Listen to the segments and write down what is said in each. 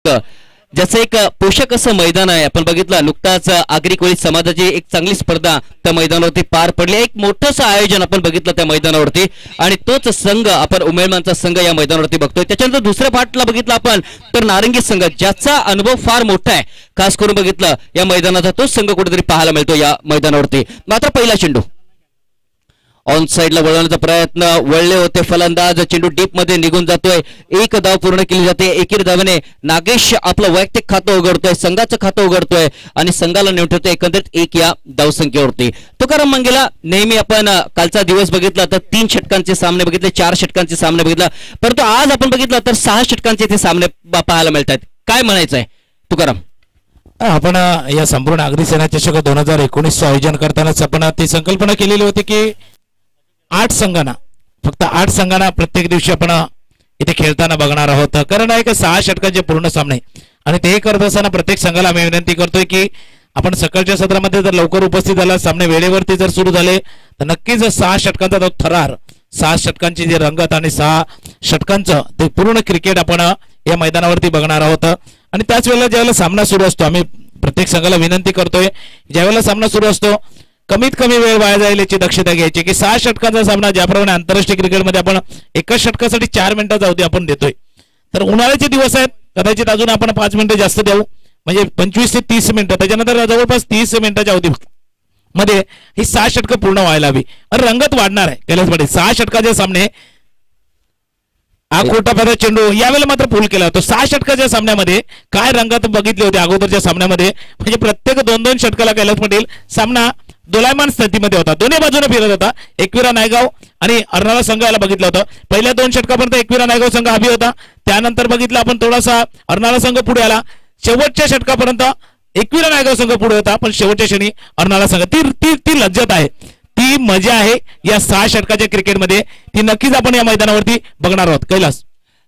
ज्याचं एक पोषक असं मैदान आहे. आपण बघितलं नुकताच आगरी कोळी समाजाची एक चांगली स्पर्धा त्या मैदानावरती पार पडली. एक मोठंसं आयोजन आपण बघितलं त्या मैदानावरती आणि तोच संघ आपण उमेळमानचा संघ या मैदानावरती बघतोय. त्याच्यानंतर दुसऱ्या पाठला बघितलं आपण तर नारंगी संघ ज्याचा अनुभव फार मोठा आहे. खास करून बघितलं या मैदानाचा तोच संघ कुठेतरी पाहायला मिळतो या मैदानावरती. मात्र पहिला चेंडू ऑन साइडला वळवण्याचा प्रयत्न, वळले होते फलंदाज, चेंडू डीप मध्ये निघून जातोय. एक धाव पूर्ण केली जाते. एकेरी धावेने नागेश आपलं वैयक्तिक खातं उघडतोय, संघाचं खातं उघडतोय आणि संघाला नेऊन ठेवतोय एकंदरीत 1 या धावसंख्येवरती. तुकाराम मंगेला नेहमी आपण कालचा दिवस बघितला तर 3 षटकांचे सामने बघितले, 4 षटकांचे सामने बघितला, परंतु आज आपण बघितलं तर 6 षटकांचे ते सामने पाहायला मिळतात. काय म्हणायचंय तुकाराम? आपण या संपूर्ण आगरी सेना चषक 2019 आयोजन करतानाच आपण ती संकल्पना केलेली होती की 8 संघांना, फक्त 8 संघांना प्रत्येक दिवशी आपण इथे खेळताना बघणार आहोत. कारण आहे का 6 षटकांचे पूर्ण सामने आणि ते करत असताना प्रत्येक संघाला आम्ही विनंती करतोय की आपण सकाळच्या सत्रामध्ये जर लवकर उपस्थित झाला, सामने वेळेवरती जर सुरू झाले तर नक्कीच 6 षटकांचा तो थरार, 6 षटकांची जी रंगत आणि 6 षटकांचं ते पूर्ण क्रिकेट आपण या मैदानावरती बघणार आहोत. आणि त्याच वेळेला ज्यावेळेला सामना सुरू असतो आम्ही प्रत्येक संघाला विनंती करतोय ज्यावेळेला सामना सुरू असतो कमीत कमी वेळ वाया जाईल याची दक्षता घ्यायची की 6 षटकांचा सामना ज्याप्रमाणे आंतरराष्ट्रीय क्रिकेटमध्ये आपण एकाच षटकासाठी 4 मिनिटाचा अवधी आपण देतोय, तर उन्हाळ्याचे दिवस आहेत, कदाचित अजून आपण 5 मिनिटं जास्त देऊ, म्हणजे 25 ते 30 मिनिटं, त्याच्यानंतर जवळपास 30 मिनिटाच्या अवधी मध्ये ही 6 षटकं पूर्ण व्हायला हवी. आणि रंगत वाढणार आहे कैलास पाटील. 6 षटकाचे सामने आकोटापर्यंत चेंडू यावेळेला मात्र पूल केला होता. 6 षटकाच्या सामन्यामध्ये काय रंगत बघितले होते अगोदरच्या सामन्यामध्ये, म्हणजे प्रत्येक 2-2 षटकाला कैलास पाटील सामना दोलायमान स्थितीमध्ये होता, दोन्ही बाजूने फिरत होता. एकविरा नायगाव आणि अर्नाळा संघ याला बघितलं होतं. पहिल्या 2 षटकापर्यंत एकविरा नायगाव संघ हवी होता, त्यानंतर बघितलं आपण थोडासा अर्नाळा संघ पुढे आला. शेवटच्या षटकापर्यंत एकविरा नायगाव संघ पुढे होता, पण शेवटच्या क्षणी अर्नाळा संघ. ती लज्जत आहे, ती मजा आहे या 6 षटकाच्या क्रिकेटमध्ये, ती नक्कीच आपण या मैदानावरती बघणार आहोत. कैलास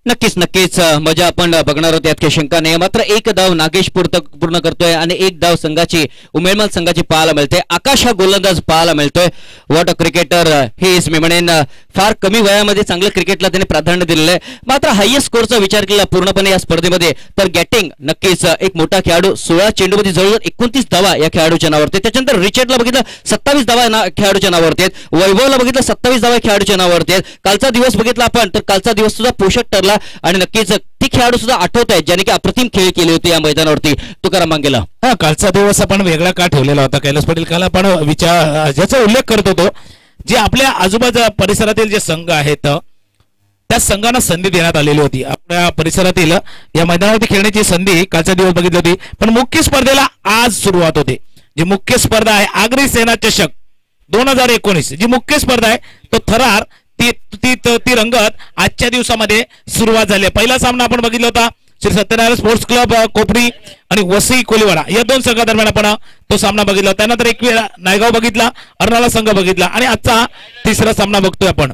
नक्कीच मजा आपण बघणार आहोत, यात काही शंका नाही. मात्र 1 धाव नागेश पूर्ण करतोय आणि 1 धाव संघाची उमेळमाल संघाची पाहायला मिळते. आकाश हा गोलंदाज पाहायला मिळतोय. What a cricketer he is. मी म्हणेन फार कमी वयामध्ये चांगलं क्रिकेटला त्याने प्राधान्य दिलेलं आहे. मात्र हायएस्ट स्कोरचा विचार केला पूर्णपणे या स्पर्धेमध्ये तर गॅटिंग नक्कीच एक मोठा खेळाडू. 16 चेंडूमध्ये जवळजवळ 29 धावा या खेळाडूच्या नावावरती. त्याच्यानंतर रिचर्डला बघितलं 27 धावा खेळाडूच्या नावावरती आहेत. वैभवला बघितलं 27 धावा खेळाडूच्या नावावरती आहेत. कालचा दिवस बघितला आपण तर कालचा दिवस सुद्धा पोषक ठरला आणि नक्कीच ती खेळाडू सुद्धा आठवत आहेत ज्याने की अप्रतिम खेळ केले होते या मैदानावरती. तुकाराम मंगेला कालचा दिवस आपण वेगळा का ठेवलेला होता कैलास पाटील? काल आपण ज्याचा उल्लेख करत होतो जे आपल्या आजूबाजूच्या परिसरातील जे संघ आहेत त्या संघांना संधी देण्यात आलेली होती. आपल्या परिसरातील या मैदानावरती खेळण्याची संधी कालचा दिवस बघितली होती. पण मुख्य स्पर्धेला आज सुरुवात होते. जी मुख्य स्पर्धा आहे आगरी सेना चषक 2019, जी मुख्य स्पर्धा आहे तो थरार ती रंगत आजच्या दिवसामध्ये सुरुवात झाली. पहिला सामना आपण बघितला होता श्री सत्यनारायण स्पोर्ट्स क्लब कोपरी आणि वसई कोलीवाडा या 2 संघादरम्यान आपण तो सामना बघितला. त्यानंतर एकविरा नायगाव बघितला, अर्नाळा संघ बघितला आणि आजचा 3रा सामना बघतोय आपण.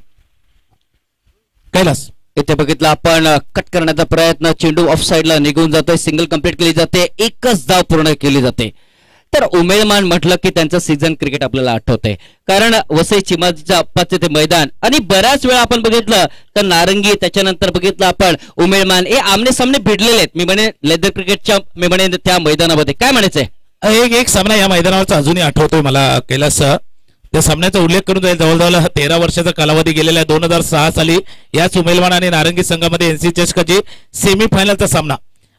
कैलास इथे बघितला आपण कट करण्याचा प्रयत्न, चेंडू ऑफ साइडला निघून जातोय, सिंगल कंप्लीट केली जाते, 1च धाव पूर्ण केली जाते. तर उमेळमान म्हटलं की त्यांचं सीझन क्रिकेट आपल्याला आठवतंय, कारण वसई चिमाजीच्या अप्पाचे ते मैदान आणि बऱ्याच वेळा आपण बघितलं तर नारंगी, त्याच्यानंतर बघितलं आपण उमेळमान हे आमने सामने भिडलेले आहेत. मी म्हणे लेदर क्रिकेटच्या मी म्हणे त्या मैदानामध्ये काय म्हणायचंय एक सामना या मैदानावरचा अजूनही आठवतोय मला कैलास. त्या सामन्याचा उल्लेख करून जाईल. जवळजवळ 13 वर्षाचा कालावधी गेलेला आहे. 2006 साली याच उमेळमान आणि नारंगी संघामध्ये एनसी चषकाची सेमीफायनलचा सामना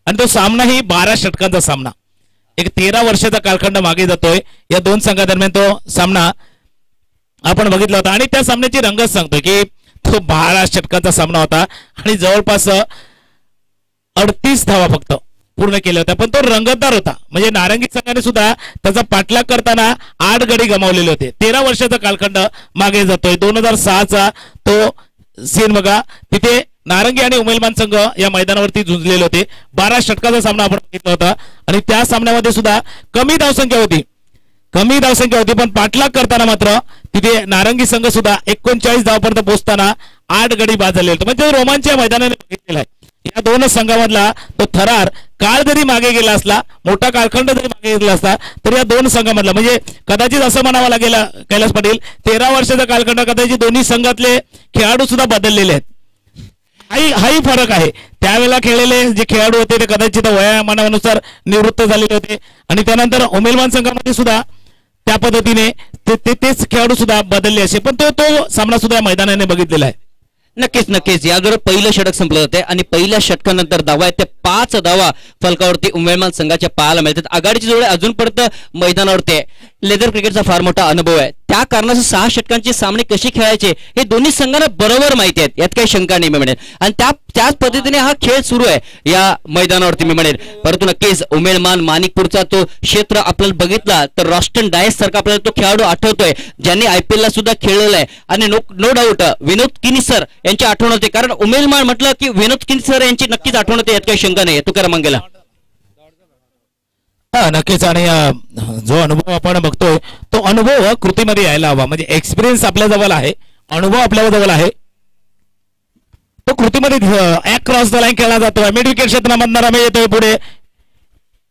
आणि तो सामना ही 12 षटकांचा सामना. एक 13 वर्षाचा कालखंड मागे जातोय. या 2 संघादरम्यान तो सामना आपण बघितला होता आणि त्या सामन्याची रंगत सांगतोय की तो 12 षटकांचा सामना होता आणि जवळपास 38 धावा फक्त पूर्ण केल्या होत्या, पण तो रंगतदार होता. म्हणजे नारंगी संघाने सुद्धा त्याचा पाठलाग करताना 8 गडी गमावलेले होते. 13 वर्षाचा कालखंड मागे जातोय. 2006चा तो सीन बघा, तिथे नारंगी आणि उमेळमान संघ या मैदानावरती झुंजलेले होते. 12 षटकाचा सामना आपण बघितला होता आणि त्या सामन्यामध्ये सुद्धा कमी धावसंख्या होती, पण पाठलाग करताना मात्र तिथे नारंगी संघ सुद्धा 39 धावापर्यंत पोहोचताना 8 गडी बाद झाले होते. म्हणजे रोमांच या मैदानाने बघितलेला आहे. या 2 संघामधला तो थरार काळ जरी मागे गेला असला, मोठा कालखंड जरी मागे गेला असला, तर या 2 संघामधला म्हणजे कदाचित असं म्हणावं लागेल कैलास पाटील 13 वर्षाचा कालखंड कदाचित दोन्ही संघातले खेळाडू सुद्धा बदललेले आहेत. हाही फरक आहे. त्यावेळेला खेळलेले जे खेळाडू होते ते कदाचित वयामानानुसार निवृत्त झालेले होते आणि त्यानंतर उमेलमान संघामध्ये सुद्धा त्या पद्धतीने तेच खेळाडू सुद्धा बदलले असे, पण तो सामना सुद्धा मैदानाने बघितलेला आहे. नक्कीच यावर पहिलं षटक संपलं जाते आणि पहिल्या षटकानंतर धावा आहेत त्या 5 धावा फलकावरती उमेदवार संघाच्या पाहायला मिळतात. आघाडीची जोडी अजूनपर्यंत मैदानावरती आहे. लेदर क्रिकेटचा फार मोठा अनुभव आहे, त्या कारणाने 6 षटकांचे सामने कसे खेळायचे हे दोन्ही संघांना बरोबर माहिती आहेत, यात काही शंका नाही मी म्हणेन. आणि त्याच पद्धतीने हा खेळ सुरू आहे या मैदानावरती मी म्हणेन. परंतु नक्कीच उमेदमान माणिकपूरचा तो क्षेत्र आपल्याला बघितला तर रॉस्टन डायस सारखा आपल्याला तो खेळाडू आठवतोय ज्यांनी IPL ला सुद्धा खेळलेला आहे. आणि नो डाऊट विनोद किनीसर यांची आठवण होते, कारण उमेदवार म्हटलं की विनोद किनीसर यांची नक्कीच आठवण होते, यात काही शंका नाही. तुकाराम मंगेला. नक्कीच. आणि जो अनुभव आपण बघतोय तो अनुभव कृतीमध्ये यायला हवा. म्हणजे एक्सपिरियन्स आपल्या जवळ आहे, अनुभव आपल्या जवळ आहे, तो कृतीमध्ये क्रॉस द लाईन खेळला जातोय. मिड विकेट क्षेत्रामधून रमेश येतोय पुढे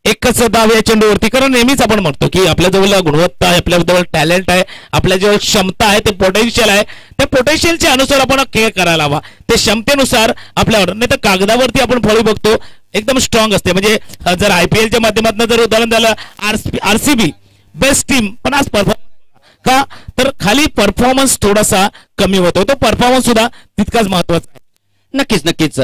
एकच धाव या चेंडूवरती. कारण नेहमीच आपण म्हणतो की आपल्या जवळ गुणवत्ता आहे, आपल्या जवळ टॅलेंट आहे, आपल्या जवळ क्षमता आहे, ते पोटेन्शियल आहे. त्या पोटेन्शियलच्या अनुसार आपण खेळ करायला हवा, ते क्षमतेनुसार आपल्यावर. नाही तर कागदावरती आपण फळी बघतो एकदम स्ट्रॉंग असते. म्हणजे जर IPLच्या माध्यमातून जर उदाहरण झालं RCB बेस्ट टीम, पण आज परफॉर्मन्स का तर खाली परफॉर्मन्स थोडासा कमी होतो, तो परफॉर्मन्स सुद्धा तितकाच महत्वाचा आहे. नक्कीच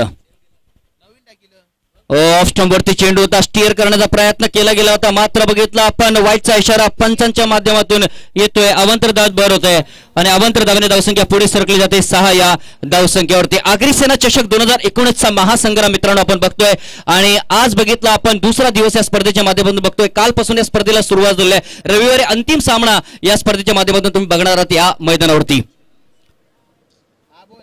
ऑफ स्टंप वरती चेंडू होता, स्टीअर करण्याचा प्रयत्न केला गेला होता, मात्र बघितला आपण वाईटचा इशारा पंचांच्या माध्यमातून येतोय. अवंतर धाव भर होत आहे आणि अवंतर धावेने धावसंख्या पुढे सरकली जाते 6 या धावसंख्येवरती. आगरी सेना चषक 2019चा महासंग्राम मित्रांनो आपण बघतोय आणि आज बघितला आपण दुसरा दिवस या स्पर्धेच्या माध्यमातून बघतोय. कालपासून या स्पर्धेला सुरुवात झाली आहे. रविवारी अंतिम सामना या स्पर्धेच्या माध्यमातून तुम्ही बघणार आहात या मैदानावरती.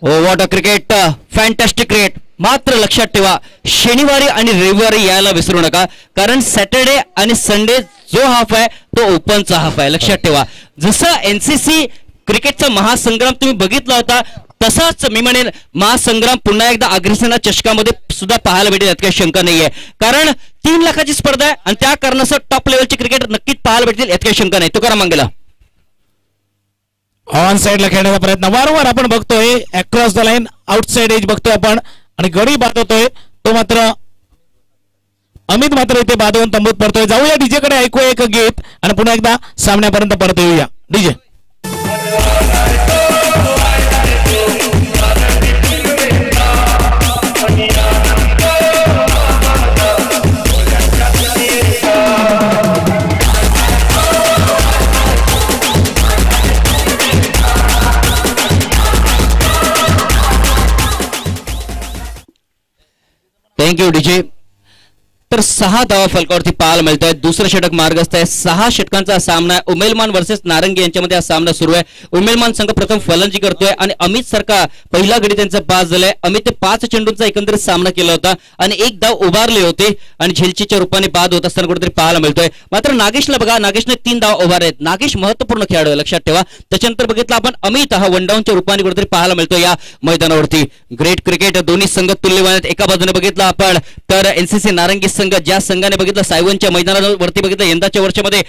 What a cricket, fantastic cricket. मात्र लक्षात ठेवा शनिवारी आणि रविवारी यायला विसरू नका, कारण सॅटर्डे आणि संडे जो हाफ आहे तो ओपनचा हाफ आहे. लक्षात ठेवा, जसं NCC क्रिकेटचा महासंग्राम तुम्ही बघितला होता तसाच मी म्हणेन महासंग्राम पुन्हा एकदा अग्रसेना चषकामध्ये सुद्धा पाहायला भेटेल, यात काही शंका नाहीये. कारण 3 लाखाची स्पर्धा आहे आणि त्या कारणासह टॉप लेवलची क्रिकेट नक्कीच पाहायला भेटेल, यात काही शंका नाही. तुकाराम मंगेला. ऑन साइडला खेळण्याचा प्रयत्न वारंवार आपण बघतोय, across the line outside edge बघतोय आपण आणि गडी बाद होतोय. तो मात्र अमित मात्र इथे बाद होऊन तंबूत पडतोय. जाऊया डीजे कडे, ऐकूया एक गीत आणि पुन्हा एकदा सामन्यापर्यंत परत येऊया. डीजे. Thank you DJ. तर 6 धावा फलकावरती पाहायला मिळत आहे. दुसरं षटक मार्गस्थ आहे. 6 षटकांचा सामना आहे. उमेलमान वर्सेस नारंगी यांच्यामध्ये हा सामना सुरू आहे. उमेलमान संघ प्रथम फलंदाजी करतोय आणि अमित सरका पहिला गडी त्यांचा पास झालाय. अमित 5 चेंडूंचा एकंदरीत सामना केला होता आणि 1 धाव उभारले होते आणि झेलचीच्या रूपाने बाद होत असताना कुठेतरी पाहायला मिळतोय. मात्र नागेशला बघा, नागेशने 3 धाव उभारले आहेत. नागेश महत्वपूर्ण खेळाडू आहे, लक्षात ठेवा. त्याच्यानंतर बघितलं आपण अमित हा वन डाऊनच्या रूपाने कुठेतरी पाहायला मिळतोय या मैदानावरती. ग्रेट क्रिकेट, दोन्ही संघ तुल्यवान आहेत. एका बाजूने बघितलं आपण तर NCC नारंगी संघ, ज्या संघाने बघितलं सायवनच्या मैदानावरती बघितलं यंदाच्या वर्षामध्ये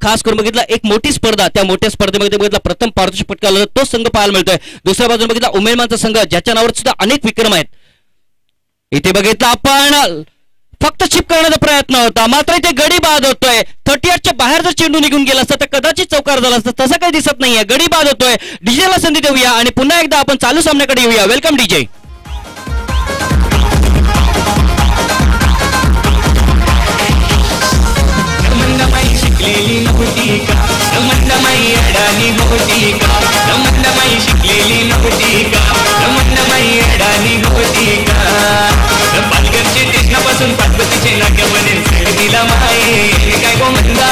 खास करून बघितलं एक मोठी स्पर्धा, त्या मोठ्या स्पर्धेमध्ये बघितलं प्रथम पारितोषिक पटकावलं तो संघ पाहायला मिळतोय. दुसऱ्या बाजूने बघितला उमेदवारांचा संघ ज्याच्या नावावर सुद्धा अनेक विक्रम आहेत. इथे बघितलं आपण फक्त चिप करण्याचा प्रयत्न होता, मात्र इथे गडी बाद होतोय. 38च्या बाहेर जर चेंडू निघून गेला असता तर कदाचित चौकार झाला असता, तसं काही दिसत नाहीये. गडी बाद होतोय. डीजेला संधी देऊया आणि पुन्हा एकदा आपण चालू सामन्याकडे येऊया. Welcome DJ. शिकलेली नव्हती का रमणमाई अडाणी होती का, रमणमाई शिकलेली नव्हती का, रमणमाई अडाणी होती का. पालघरचे कृष्णापासून पार्वतीचे नाट्य बनेल दिला माये काय गो म्हणता.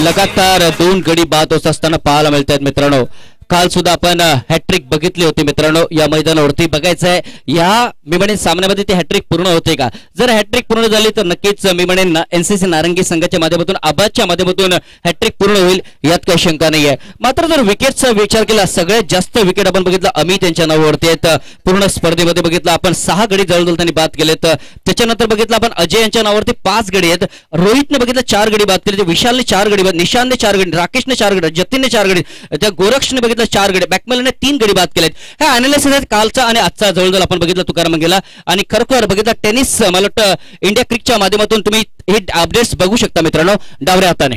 लगातार 2 गडी बाद होत असताना पाहायला मिळत आहेत मित्रांनो. काल सुद्धा आपण हॅट्रिक बघितली होती मित्रांनो या मैदानावरती. बघायचं आहे या मी म्हणेन सामन्यामध्ये ते हॅट्रिक पूर्ण होते का. जर हॅट्रिक पूर्ण झाली तर नक्कीच मी म्हणेन NCC नारंगी संघाच्या माध्यमातून आबादच्या माध्यमातून हॅट्रिक पूर्ण होईल, यात काही शंका नाही आहे. मात्र जर विकेटचा विचार केला, सगळ्यात जास्त विकेट आपण बघितलं अमित यांच्या नावावरती आहेत. पूर्ण स्पर्धेमध्ये बघितलं आपण 6 गडी जवळजवळ त्यांनी बाद केलेत. त्याच्यानंतर बघितलं आपण अजय यांच्या नावावरती 5 गडी आहेत. रोहितने बघितलं 4 गडी बाद केले, विशालने 4 गडी बाद, निशांतने 4 गडी, राकेशने 4 गडी, जतीनने 4 गडी, त्या गोरक्षने बघितलं 4 गडी, बॅकमॅनने 3 गडी बाद केलेत. हा अनालिसिस आहे कालचा आणि आजचा जवळजवळ आपण बघितलं तुकाराम गेला. आणि खरोखर बघितलं टेनिस मला वाटतं इंडिया क्रिकच्या माध्यमातून तुम्ही हे अपडेट्स बघू शकता मित्रांनो. डावऱ्या हाताने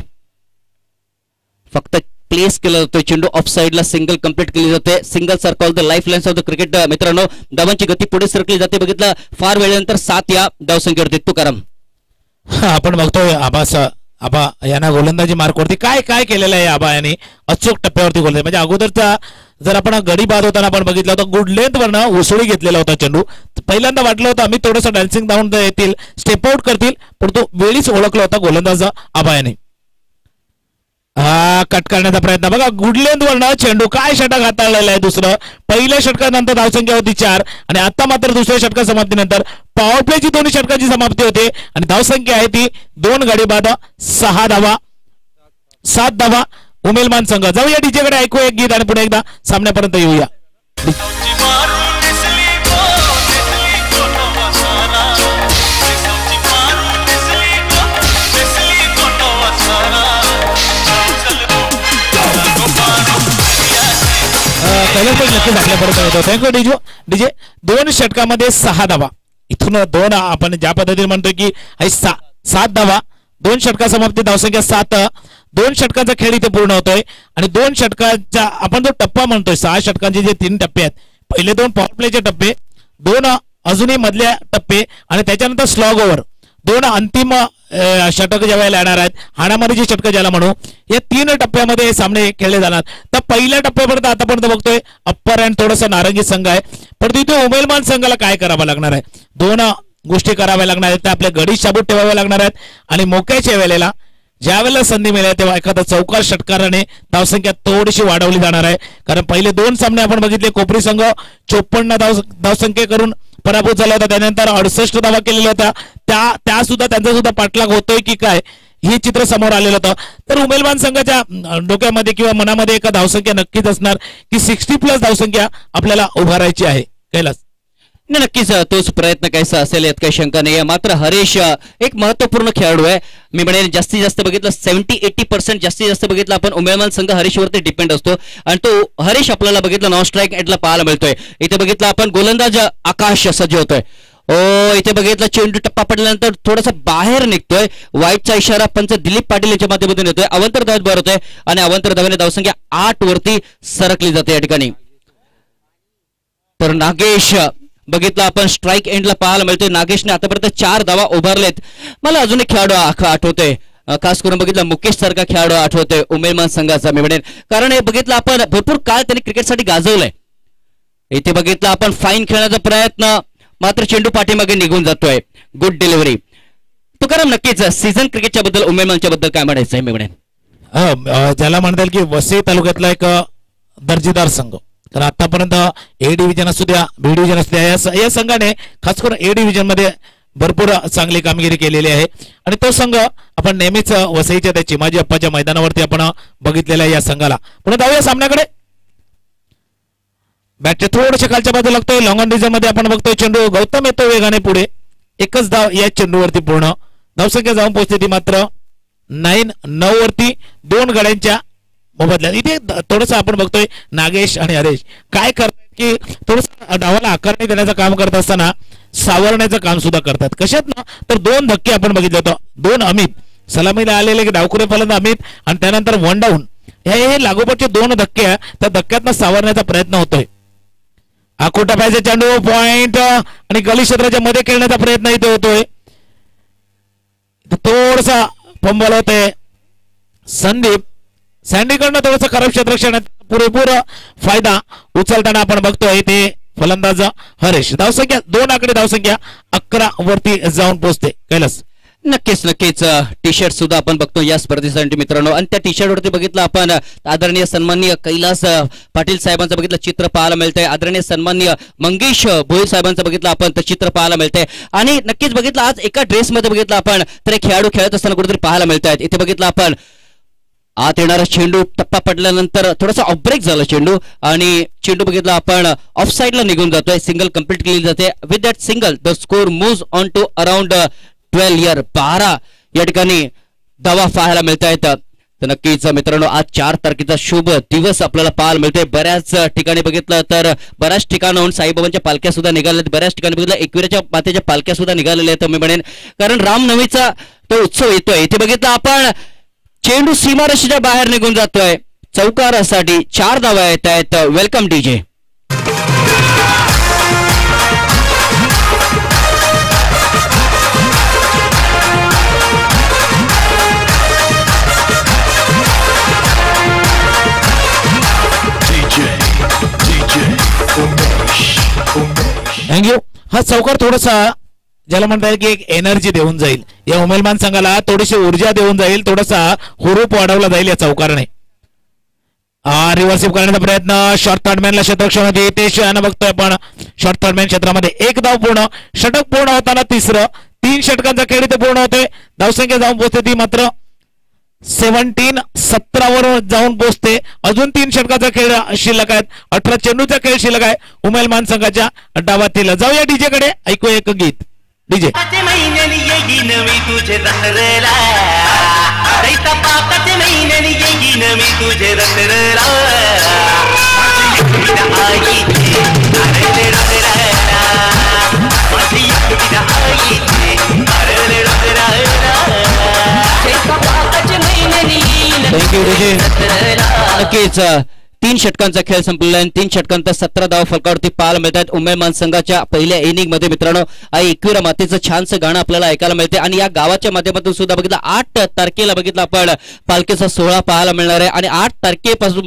फक्त प्लेस केला जातोय चेंडू, ऑफ साइडला सिंगल कंप्लीट केली जाते. Single circle the life lines of the cricket मित्रांनो. धावांची गती पुढे सरकली जाते. बघितलं फार वेळेनंतर 7 या धावसंख्येवरती तुकाराम. आपण बघतोय आबा यांना गोलंदाजी मार्कवरती काय काय केलेलं आहे आबा यांनी अचूक टप्प्यावरती गोलंदाजी. म्हणजे अगोदरचा जर आपण गडी बाद होताना आपण बघितलं होतं गुड लेंथ वरनं उसळी घेतलेला होता चेंडू. पहिल्यांदा वाटलं होतं आम्ही थोडंसं डान्सिंग डाऊन येतील, स्टेप आउट करतील, पण तो वेळीच ओळखला होता गोलंदाज आबा यांनी. हा कट करण्याचा प्रयत्न बघा गुड लेंथ वरनं चेंडू काय षटक हाताळलेला आहे. दुसरं पहिल्या षटकानंतर धावसंख्या होती 4 आणि आता मात्र दुसऱ्या षटका समाप्तीनंतर पॉवर प्लेची 2 षटकाची समाप्ती होते आणि धावसंख्या आहे ती 2 गडी बाद 6 धावा 7 धावा उमेलमान संघ. जाऊया डीजे कडे, ऐकू एक गीत आणि पुन्हा एकदा सामन्यापर्यंत येऊया. नक्कीच आपल्यापर्यंत येतो. Thank you DJ. 2 षटकामध्ये 6 धावा, इथून 2 आपण ज्या पद्धतीने म्हणतोय की 7 धावा, 2 षटका समाप्ती धावसंख्या 7. 2 षटकाचा खेळ इथे पूर्ण होतोय आणि 2 षटकाचा आपण जो टप्पा म्हणतोय 6 षटकांचे जे 3 टप्पे आहेत, पहिले 2 पॉवर प्लेचे टप्पे, 2 अजूनही मधल्या टप्पे आणि त्याच्यानंतर स्लॉग ओव्हर, 2 अंतिम षटक ज्या वेळेला येणार आहेत, हाणामारीची षटकं ज्याला म्हणू, या 3 टप्प्यामध्ये हे सामने खेळले जाणार. तर पहिल्या टप्प्यापर्यंत आतापर्यंत बघतोय अप्पर अँड थोडासा नारंगी संघ आहे, पण तिथे उमेलमान संघाला काय करावं लागणार आहे, 2 गोष्टी कराव्या लागणार आहेत. त्या आपल्या गडी शाबूत ठेवाव्या लागणार आहेत आणि मोक्याच्या वेळेला ज्या वेळेला संधी मिळेल तेव्हा एखादा चौकार षटकाराने धावसंख्या थोडीशी वाढवली जाणार आहे. कारण पहिले 2 सामने आपण बघितले, कोपरी संघ 54 धावसंख्ये करून पराभूत झाला होता, त्यानंतर 68 धावा केलेल्या होत्या. त्या सुद्धा त्यांचा सुद्धा पाठलाग होतोय की काय हे चित्र समोर आलेलं होतं. तर उमेलमान संघाच्या डोक्यामध्ये किंवा मनामध्ये एका धावसंख्या नक्कीच असणार की 60+ धावसंख्या आपल्याला उभारायची आहे. कैलास नक्कीच तोच प्रयत्न कैसा असेल यात काही शंका नाही. मात्र हरीश एक महत्वपूर्ण खेळाडू आहे. मी म्हणेन जास्तीत जास्त बघितलं 70-80% जास्तीत जास्त बघितलं आपण उमेलमान संघ हरीशवरती डिपेंड असतो आणि तो हरीश आपल्याला बघितलं नॉन स्ट्राईक एंडला पाहायला मिळतोय. इथे बघितलं आपण गोलंदाज आकाश सज्ज होतोय. इथे बघितलं चेंडू टप्पा पडल्यानंतर थोडासा बाहेर निघतोय. वाईटचा इशारा पंच दिलीप पाटील यांच्या माध्यमातून येतोय. अवंतर धावेत भर होतोय आणि अवंतर धावेने धावसंख्या 8 वरती सरकली जाते या ठिकाणी. तर नागेश बघितलं आपण स्ट्राईक एंडला पाहायला मिळतोय. नागेशने आतापर्यंत 4 धावा उभारलेत. मला अजून एक खेळाडू आठवतोय, खास करून बघितलं मुकेश सारखा खेळाडू आठवतोय उमेलमान संघाचा मी म्हणेन. कारण हे बघितलं आपण भरपूर काळ त्यांनी क्रिकेटसाठी गाजवलंय. इथे बघितलं आपण फाईन खेळण्याचा प्रयत्न, मात्र चेंडू पाठीमागे निघून जातोय. Good delivery. तुकाराम नक्कीच सीझन क्रिकेटच्या बद्दल उमेलमानच्या बद्दल काय म्हणायचं आहे मी म्हणेन? ज्याला म्हणता येईल की वसई तालुक्यातला एक दर्जेदार संघ. तर आतापर्यंत ए डिव्हिजन असू द्या, बी डिव्हिजन असू द्या, या संघाने खास करून ए डिव्हिजन मध्ये भरपूर चांगली कामगिरी केलेली आहे आणि तो संघ आपण नेहमीच वसईच्या त्या चिमाजी अप्पाच्या मैदानावरती आपण बघितलेला आहे या संघाला. पुन्हा जाऊया सामन्याकडे. बॅटच्या थोड्याशा खालच्या बाजूला लागतोय. लॉंग ऑन डिझाईन मध्ये आपण बघतोय चेंडू गौतम येतो वेगाने पुढे. एकच धाव या चेंडूवरती पूर्ण. धावसंख्या जाऊन पोहोचते ती मात्र 9 वरती 2 गड्यांच्या मोबदल्यात. इथे थोडंसं आपण बघतोय नागेश आणि हरेश काय करतात की थोडंसं डावाला आकारणी देण्याचं काम करत असताना सावरण्याचं काम सुद्धा करतात. कशात ना तर 2 धक्के आपण बघितले होतो. 2 अमित सलामीला आलेले की डावखुरे फलंदाज अमित आणि त्यानंतर 1 डाऊन हे लागोपाठचे 2 धक्के त्या धक्क्यातनं सावरण्याचा प्रयत्न होतोय. आखोटा पाहिजे चेंडू पॉइंट आणि गली क्षेत्राच्या मध्ये खेळण्याचा प्रयत्न इथे होतोय. थोडसा फंबल होतोय. संदीप सँडीकडनं थोडंसं खराब क्षेत्ररक्षणात पुरेपूर फायदा उचलताना आपण बघतोय ते फलंदाज हरेश. धावसंख्या 2 आकडे धावसंख्या 11 वरती जाऊन पोहोचते. कैलास नक्कीच टी शर्ट सुद्धा आपण बघतो या स्पर्धेसाठी मित्रांनो. आणि त्या टी शर्ट वरती बघितलं आपण आदरणीय सन्माननीय कैलास पाटील साहेबांचं बघितलं चित्र पाहायला मिळतंय. आदरणीय सन्माननीय मंगेश भोईर साहेबांचं बघितलं आपण तर चित्र पाहायला मिळतंय. आणि नक्कीच बघितलं आज एका ड्रेसमध्ये बघितलं आपण तर एक खेळाडू खेळत असताना कुठेतरी पाहायला मिळत आहेत. इथे बघितलं आपण आत येणारा चेंडू टप्पा पडल्यानंतर थोडासा ऑफ ब्रेक झाला चेंडू आणि चेंडू बघितला आपण ऑफ साइडला निघून जातोय. सिंगल कंप्लीट केली जाते. With that single the score moves on to around 12 या ठिकाणी धावा पाहायला मिळत आहेत. तर नक्कीच मित्रांनो आज 4 तारखेचा शुभ दिवस आपल्याला पाहायला मिळतोय. बऱ्याच ठिकाणी बघितलं तर बऱ्याच ठिकाणाहून साईबाबांच्या पालख्या सुद्धा निघाल्या, बऱ्याच ठिकाणी बघितलं एकविराच्या मातेच्या पालख्या सुद्धा निघालेल्या आहेत मी म्हणेन, कारण रामनवमीचा तो उत्सव येतोय. इथे बघितलं आपण चेंडू सीमारेषेच्या बाहेर निघून जातोय. चौकारासाठी 4 धावा येत आहेत. Welcome DJ. थँक्यू. हा चौकार थोडासा ज्याला म्हणता येईल की एक एनर्जी देऊन जाईल या उमेलमान संघाला, थोडीशी ऊर्जा देऊन जाईल, थोडासा हुरूप वाढवला जाईल या चौकारने. रिव्हर्सिव्ह करण्याचा प्रयत्न शॉर्ट थर्डमॅनला क्षेत्ररक्षणामध्ये ते शिवाना बघतोय आपण. शॉर्ट थर्डमॅन क्षेत्रामध्ये 1 धाव पूर्ण, षटक पूर्ण होताना तिसरं. 3 षटकांचा खेळ इथे पूर्ण होतोय. धावसंख्या जाऊन पोहोचते ती मात्र 17 वर जाऊन पोहोचते. अजून 3 षटकाचा खेळ शिल्लक आहेत. 18 चेंडूचा खेळ शिल्लक आहे उमेलमान संघाच्या डावातील. जाऊया डीजे कडे, ऐकू एक गीत. DJ thank you DJ. नक्कीच 3 षटकांचा खेळ संपलेला आहे. 3 षटकांत 17 धाव फलकावरती पाहायला मिळतात उमेलमान संघाच्या पहिल्या इनिंग मध्ये. मित्रांनो आई एकविरा मातेचं छानसं गाणं आपल्याला ऐकायला मिळते आणि या गावाच्या माध्यमातून सुद्धा बघितलं 8 तारखेला बघितलं आपण पालखीचा सोहळा पाहायला मिळणार आहे आणि 8 तारखेपासून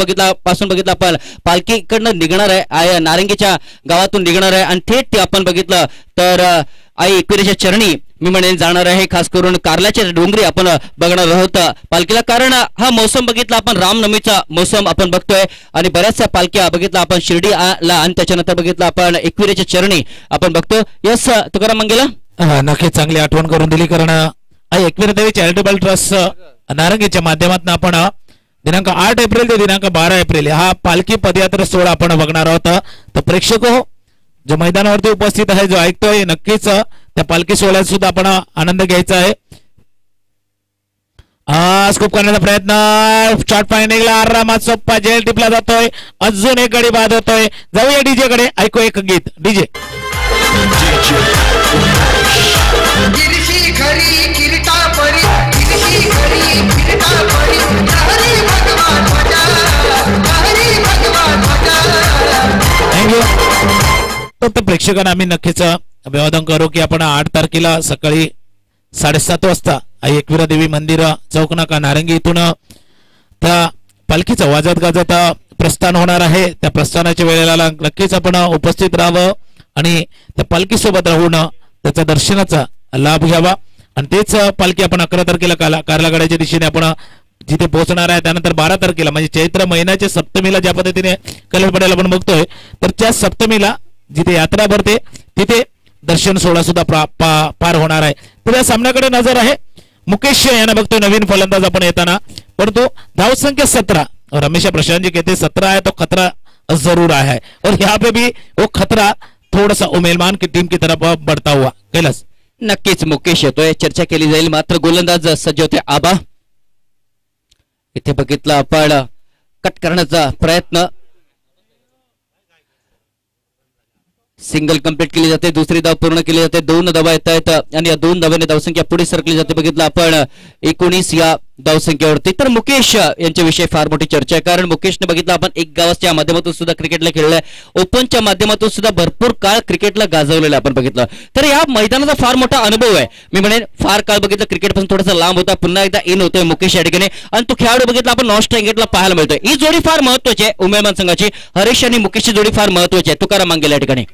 बघितलं आपण पालखी इकडनं निघणार आहे, नारंगीच्या गावातून निघणार आहे आणि थेट आपण बघितलं तर आई एकविरेच्या चरणी मी म्हणेन जाणार आहे. खास करून कारल्याच्या डोंगरी आपण बघणार आहोत पालखीला, कारण हा मोसम बघितला आपण रामनवमीचा मोसम आपण बघतोय आणि बऱ्याचशा पालख्या बघितला आपण शिर्डीला आणि त्याच्यानंतर बघितलं आपण एकविरेच्या चरणी आपण बघतो. यस तुकाराम मंगेला. नक्कीच चांगली आठवण करून दिली, कारण एकवीर देवी चॅरिटेबल ट्रस्ट नारंगीच्या माध्यमातून आपण दिनांक 8 एप्रिल ते दिनांक 12 एप्रिल हा पालखी पदयात्रा सोहळा आपण बघणार आहोत. तर प्रेक्षक हो जो मैदानावरती उपस्थित आहे, जो ऐकतोय, नक्कीच त्या पालखी सोहळ्यात सुद्धा आपण आनंद घ्यायचा आहे. स्कोप करण्याचा प्रयत्न, शॉर्ट पाय निघला, आरामात सोप्पा जेल टिपला जातोय, अजून एक गडी बाद होतोय. जाऊया डीजे कडे, ऐकू एक गीत. DJ thank you. तर प्रेक्षकांना आम्ही नक्कीच अभिवादन करू की आपण 8 तारखेला सकाळी 7:30 वाजता आई एकविरा देवी मंदिर चौक नाका नारंगी इथून त्या पालखीचं वाजत गाजत प्रस्थान होणार आहे. त्या प्रस्थानाच्या वेळेला नक्कीच आपण उपस्थित राहावं आणि त्या पालखी सोबत राहून त्याच्या दर्शनाचा लाभ घ्यावा. आणि तेच पालखी आपण 11 तारखेला कारलागडाच्या दिशेने आपण जिथे पोहोचणार आहे. त्यानंतर 12 तारखेला म्हणजे चैत्र महिन्याच्या सप्तमीला ज्या पद्धतीने कलर पडायला आपण बघतोय, तर त्या सप्तमीला जिथे यात्रा भरते तिथे दर्शन सोहळा सुद्धा पार होणार आहे. तर या सामन्याकडे नजर आहे. मुकेश यांना बघतोय नवीन फलंदाज आपण येताना, परंतु धावसंख्या 17 और हमेशा प्रशांत जी कहते 17 है तो खतरा जरूर आया है और यहाँ पे भी वो खतरा थोड़ा सा उमेलमान की टीम की तरफ बढ़ता हुआ. कैलास नक्कीच मुकेश येतोय, चर्चा केली जाईल. मात्र गोलंदाज सज्ज होते आबा. इथे बघितलं आपण कट करण्याचा प्रयत्न, सिंगल कंप्लीट केली जाते, दुसरी धाव पूर्ण केली जाते, 2 धावा येत आहेत आणि या 2 धावांनी धावसंख्या पुढे सरकली जाते. बघितलं आपण 19 या धावसंख्येवरती. तर मुकेश यांच्याविषयी फार मोठी चर्चा आहे, कारण मुकेशने बघितलं आपण एक गावाच्या माध्यमातून सुद्धा क्रिकेटला खेळलाय, ओपनच्या माध्यमातून सुद्धा भरपूर काळ क्रिकेटला गाजवलेलं आपण बघितलं. तर या मैदानाचा फार मोठा अनुभव आहे. मी म्हणेन फार काळ बघितलं क्रिकेटपासून थोडासा लांब होता, पुन्हा एकदा इन होतोय मुकेश या ठिकाणी आणि तो खेळाडू बघितला आपण नॉन स्ट्रायकेटला पाहायला मिळतोय. ही जोडी फार महत्वाची आहे उमेदवार संघाची. हरीश आणि मुकेशची जोडी फार महत्वाची आहे. तुकाराम मांगेला या ठिकाणी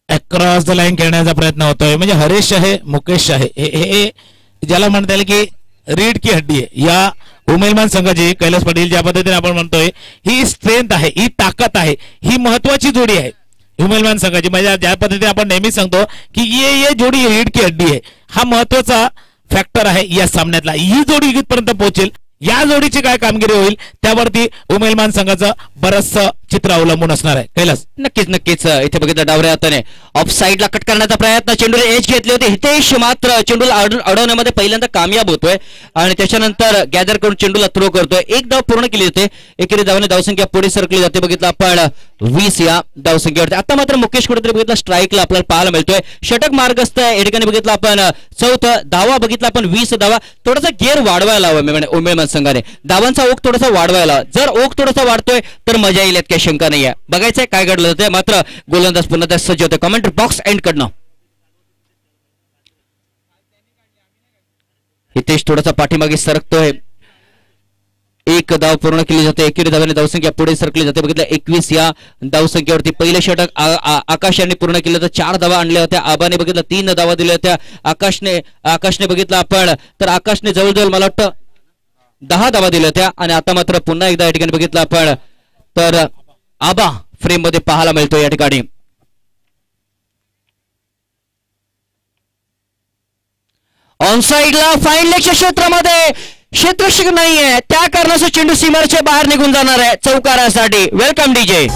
अक्रॉस द लाईन खेळण्याचा प्रयत्न होतोय. म्हणजे हरीश आहे, मुकेश आहे, हे ज्याला म्हणता येईल की रीड की हड्डी आहे या उमेदवार संघाची. कैलास पाटील ज्या पद्धतीने आपण म्हणतोय ही स्ट्रेंथ आहे, ही ताकद आहे, ही महत्वाची जोडी आहे उमेदवार संघाची. म्हणजे ज्या पद्धतीने आपण नेहमी सांगतो की ये जोडी रीड की हड्डी आहे, हा महत्वाचा फॅक्टर आहे या सामन्यातला. ही जोडी इथपर्यंत पोहोचेल या जोडीची काय कामगिरी होईल त्यावरती उमेलमान संघाचं बरंचसं चित्र अवलंबून असणार आहे. कैलास नक्कीच इथे बघितलं डावऱ्या हाताने ऑफ साईडला कट करण्याचा प्रयत्न, चेंडूला एज घेतली होती. हितेश मात्र चेंडूला अडवण्यामध्ये पहिल्यांदा कामयाब होतोय आणि त्याच्यानंतर गॅदर करून चेंडूला थ्रो करतोय. एक धाव पूर्ण केली होते. एकेरी धावाने धावसंख्या पुढे सरकली जाते. बघितलं आपण 20 या धावसंख्येवरती. आता मात्र मुकेश कुठेतरी बघितलं स्ट्राईकला आपल्याला पाहायला मिळतोय. षटक मार्गस्थ या ठिकाणी बघितलं आपण चौथं धावा बघितला आपण 20 धावा. थोडासा गेअर वाढवायला हवा उमेदवार संघाने, धावांचा ओघ थोडासा वाढवायला हवा. जर ओघ थोडासा वाढतोय तर मजा येईल, काही शंका नाहीये. बघायचंय काय घडलं होतं. मात्र गोलंदाज पुन्हा सज्ज होते. कमेंट बॉक्स एंड कडनं हितेश थोडासा पाठीमागे सरकतोय. एक धाव पूर्ण केली जाते. एकेरी धावाने धावसंख्या पुढे सरकली जाते. बघितलं 21 या धावसंख्येवरती पहिलं षटक आकाश यांनी पूर्ण केलं तर 4 धावा आणल्या होत्या. आबाने बघितलं 3 धावा दिल्या होत्या. आकाशने बघितलं आपण तर आकाशने जवळजवळ मला वाटतं 10 धावा दिल्या होत्या. आणि आता मात्र पुन्हा एकदा या ठिकाणी बघितलं आपण तर आबा फ्रेम मध्ये पाहायला मिळतो या ठिकाणी. ऑन साइडला फाईन लेगच्या क्षेत्रामध्ये क्षेत्ररक्षक नाहीये, त्या कारणाचं चेंडू सीमारेच्या बाहेर निघून जाणार आहे चौकारासाठी. Welcome DJ.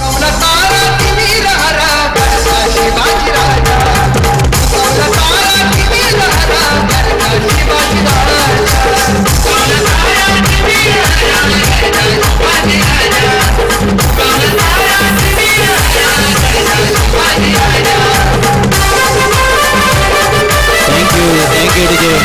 Thank you DJ.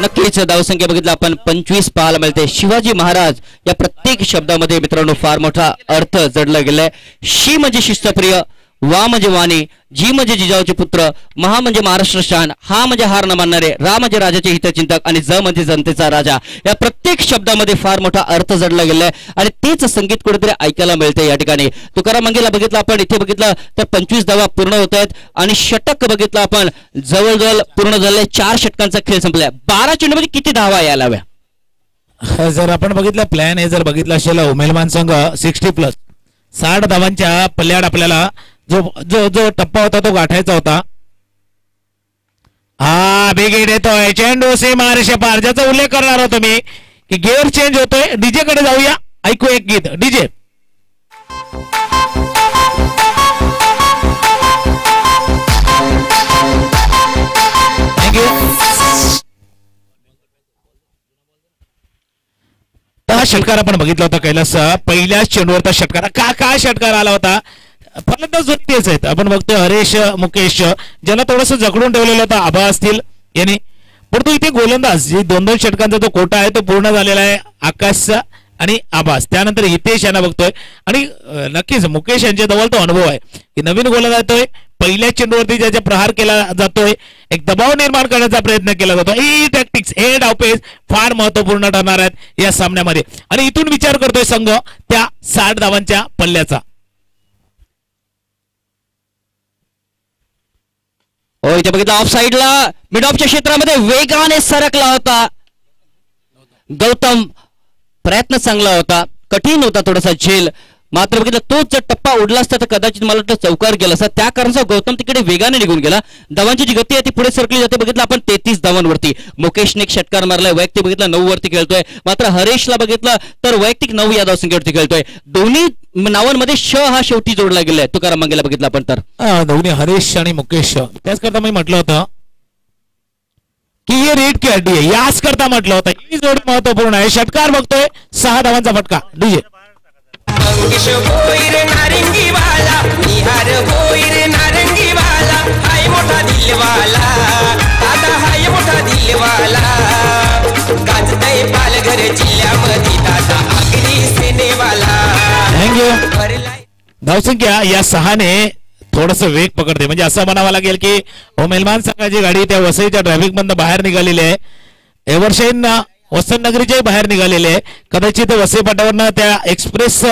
नक्कीच धावसंख्या बघितला आपण 25 पाहायला मिळते. शिवाजी महाराज या प्रत्येक शब्दामध्ये मित्रांनो फार मोठा अर्थ जडला गेलाय. शी म्हणजे शिस्तप्रिय, वा म्हणजे वाणी, जी म्हणजे जिजाऊचे पुत्र, महा म्हणजे महाराष्ट्र शान, हा म्हणजे हार न मानणारे, रा म्हणजे राजाचे हितचिंतक आणि ज म्हणजे जनतेचा राजा. या प्रत्येक शब्दामध्ये फार मोठा अर्थ जडला गेलाय आणि तेच संगीत कुठेतरी ऐकायला मिळते या ठिकाणी. तुकाराम मंगेला बघितलं आपण, इथे बघितलं तर 25 धावा पूर्ण होत आहेत आणि षटक बघितलं आपण जवळजवळ पूर्ण झाले. 4 षटकांचा खेळ संपलाय. 12 चेंडूमध्ये किती धावा यायला हव्या? जर आपण बघितलं प्लॅन हे जर बघितलं असेल उमेलमान संघ 60+ 60 धावांच्या पल्ल्याड आपल्याला जो जो जो टप्पा होता तो गाठायचा होता. हा बिगेड येतोय. चेंडू सीमारेषे पार, ज्याचा उल्लेख करणार होतो मी की गेअर चेंज होतोय. डीजे कडे जाऊया, ऐकू एक गीत. DJ thank you. हा षटकार आपण बघितला होता कैलास. पहिल्याच चेंडूवरचा षटकार. काय षटकार आला होता. फलंदाज तेच आहेत. आपण बघतोय हरेश, मुकेश ज्याला थोडस जखडून ठेवलेलं होतं आबा असतील यांनी. परंतु इथे गोलंदाज जी 2-2 षटकांचा जो कोटा आहे तो पूर्ण झालेला आहे आकाशचा आणि आबास. त्यानंतर हितेश यांना बघतोय आणि नक्कीच मुकेश यांच्या जवळ तो अनुभव आहे की नवीन गोलंदाज येतोय, पहिल्या चेंडूवरती ज्याचा प्रहार केला जातोय, एक दबाव निर्माण करण्याचा प्रयत्न केला जातो. ही टॅक्टिक्स, हे डावपेच फार महत्वपूर्ण ठरणार आहेत या सामन्यामध्ये. आणि इथून विचार करतोय संघ त्या 60 धावांच्या पल्ल्याचा. हो इथे बघितलं ऑफ साइडला मिड ऑफच्या क्षेत्रामध्ये वेगाने सरकला होता गौतम. प्रयत्न चांगला होता, कठीण होता थोडासा झेल. मात्र बघितलं तोच जर टप्पा उडला असता तर कदाचित मला वाटतं चौकार गेला असता. त्या कारणाचा गौतम तिकडे वेगाने निघून गेला. धावांची जी गती आहे ती पुढे सरकली जाते. बघितलं आपण 33 धावांवरती मुकेशने एक षटकार मारलाय. वैयक्तिक बघितलं 9 वरती खेळतोय. मात्र हरेशला बघितलं तर वैयक्तिक 9 या धावसंख्येवरती खेळतोय. दोन्ही नावांमध्ये श हा शेवटी जोडला गेलाय. तुकाराम मंगेला बघितलं आपण तर दोन्ही हरेश आणि मुकेश. त्याच करता मी म्हटलं होतं की हे रेड की अड्डी आहे, याच करता म्हटलं होतं ही जोड महत्वपूर्ण आहे. षटकार बघतोय 6 धावांचा फटका. डीजे अंकुश होई रे नारंगी वाला, निहार होई रे नारंगी वाला, हाय मोठा दिलवाला, दादा हाय मोठा दिलवाला, गाजतय पालघर जिल्ह्यामध्ये दादा आगरी सेनेवाला. थँक्यू. धावसंख्या या 6ने थोडस वेग पकडते. म्हणजे असं म्हणावं लागेल की मेलमान संघाची गाडी त्या वसईच्या ट्रॅफिक मधून बाहेर निघालेली आहे. एव्हरशेन वसंतनगरीच्याही बाहेर निघालेले आहे. कदाचित वसई पाटावरनं त्या एक्सप्रेस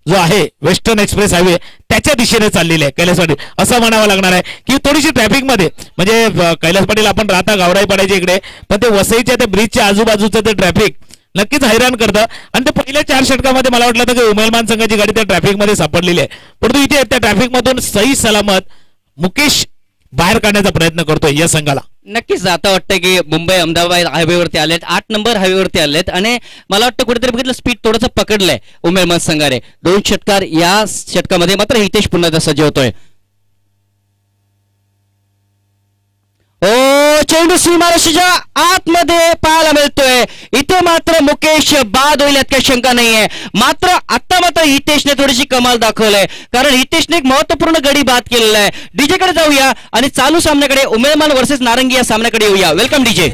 जो आहे वेस्टर्न एक्सप्रेस हायवे त्याच्या दिशेने चाललेले आहे कैलासवाडी असं म्हणावं लागणार आहे की थोडीशी ट्रॅफिक मध्ये म्हणजे कैलास पाटील आपण राहता गावराई पाड्याच्या इकडे, पण ते वसईच्या त्या ब्रिजच्या आजूबाजूचं ते ट्रॅफिक नक्कीच हैराण करतं. आणि ते पहिल्या 4 षटकामध्ये मला वाटलं होतं की उमेलमान संघाची गाडी त्या ट्रॅफिक मध्ये सापडलेली आहे. परंतु इथे त्या ट्रॅफिक मधून सही सलामत मुकेश बाहेर काढण्याचा प्रयत्न करतोय या संघाला. नक्कीच आता वाटतं की मुंबई अहमदाबाद हायवेवरती आलेत 8 नंबर हायवेवरती आलेत आणि मला वाटतं कुठेतरी बघितलं स्पीड थोडंसं पकडलंय उमेदवार संघाने 2 षटकार या षटकामध्ये मात्र हितेश पुन्हा एकदा सज्ज होतोय चेंडू सीमारेषेच्या आतमध्ये पाहायला मिळतोय इथे मात्र मुकेश बाद होईल यात काही शंका नाहीये मात्र आता मात्र हितेशने थोडीशी कमाल दाखवलंय कारण हितेशने एक महत्वपूर्ण गडी बाद केलेला आहे डीजे कडे जाऊया आणि चालू सामन्याकडे उमेदवार वर्सेस नारंगी या सामन्याकडे येऊया वेलकम डीजे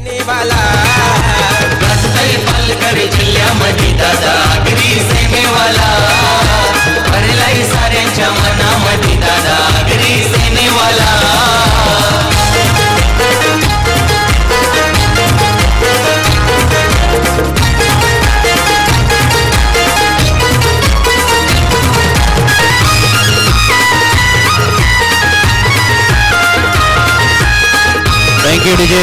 थँक्यू डीजे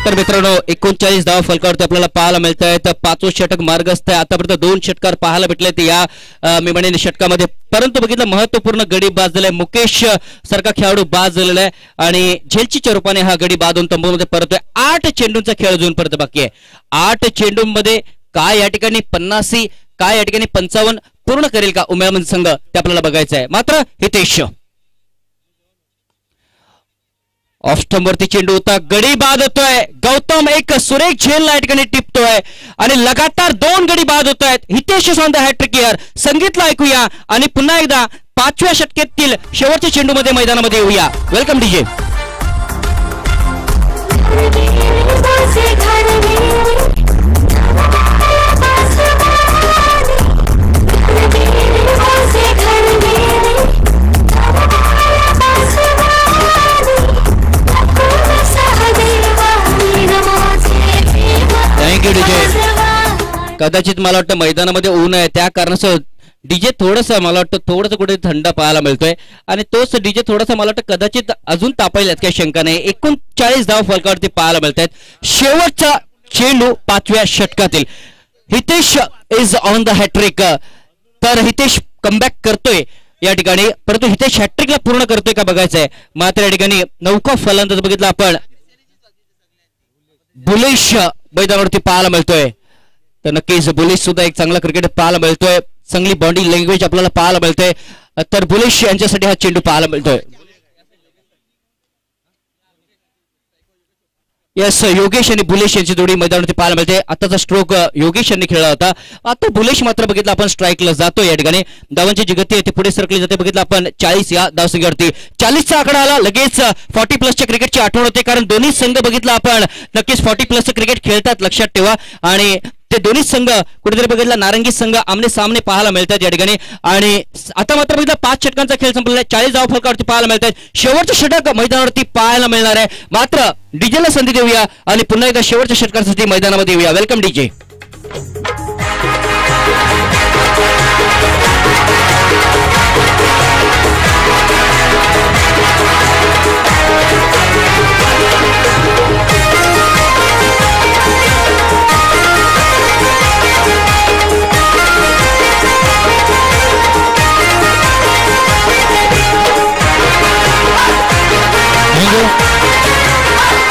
तर मित्रांनो 39 धावा फलकावरती आपल्याला पाहायला मिळत आहेत 5वं षटक मार्गस्थ आहे आतापर्यंत 2 षटकार पाहायला भेटलेत या मी म्हणेन षटकामध्ये परंतु बघितलं महत्वपूर्ण गडी बाद झालाय मुकेश सारखा खेळाडू बाद झालेला आहे आणि झेलचीच्या रूपाने हा गडी बाद होऊन तंबूमध्ये परतोय 8 चेंडूंचा खेळ अजून परत बाकी आहे 8 चेंडूंमध्ये काय या ठिकाणी 50 काय या ठिकाणी 55 पूर्ण करेल का उमेदवार संघ ते आपल्याला बघायचं आहे मात्र हितेश ऑफ स्टंप वरती चेंडू होता गडी बाद होतोय गौतम एक सुरेख झेल या ठिकाणी टिपतोय आणि लगातार 2 गडी बाद होत आहेत Hitesh on the hat trick here संगीतला ऐकूया आणि पुन्हा एकदा 5व्या षटकातील शेवटच्या चेंडू मध्ये मैदानामध्ये येऊया वेलकम डीजे कदाचित मला वाटतं मैदानामध्ये ऊन आहे त्या कारणास्तव डीजे थोडंसं मला वाटतं थोडंसं कुठे थंड पाहायला मिळतोय आणि तोच डीजे थोडासा मला वाटतं कदाचित अजून तापायला यात काही शंका नाही 39 धावा फलकावरती पाहायला मिळत आहेत शेवटचा चेंडू 5व्या षटकातील Hitesh is on the hat trick तर हितेश कमबॅक करतोय या ठिकाणी परंतु हितेश हॅट्रिकला पूर्ण करतोय का बघायचंय मात्र या ठिकाणी नौका फलंदाज बघितलं आपण बुलिश मैदानावरती पाहायला मिळतोय तर नक्कीच बुलिश सुद्धा एक चांगला क्रिकेट पाहायला मिळतोय चांगली बॉडी लँग्वेज आपल्याला पाहायला मिळतोय तर बुलिश यांच्यासाठी हा चेंडू पाहायला मिळतोय यस योगेश आणि बुलेश यांची जोडी मैदानावरती पाहायला मिळते आताचा स्ट्रोक योगेश यांनी खेळला होता आता बुलेश मात्र बघितलं आपण स्ट्राईकला जातो या ठिकाणी धावांची जी गती आहे ती पुढे सरकली जाते बघितलं आपण 40 या धावसंख्येवरती 40चा आकडा आला लगेच 40 प्लसच्या क्रिकेटची आठवण होते कारण दोन्ही संघ बघितलं आपण नक्कीच 40 प्लसचं क्रिकेट खेळतात लक्षात ठेवा आणि ते दोन्ही संघ कुठेतरी बघितला नारंगी संघ आमने सामने पाहायला मिळतात या ठिकाणी आणि आता मात्र बघितलं 5 षटकांचा खेळ संपलेला आहे 40 धावा फलकावरती पाहायला मिळतात शेवटचं षटक मैदानावरती पाहायला मिळणार आहे मात्र डीजेला संधी देऊया आणि पुन्हा एकदा शेवटच्या षटकासाठी मैदानामध्ये येऊया वेलकम डीजे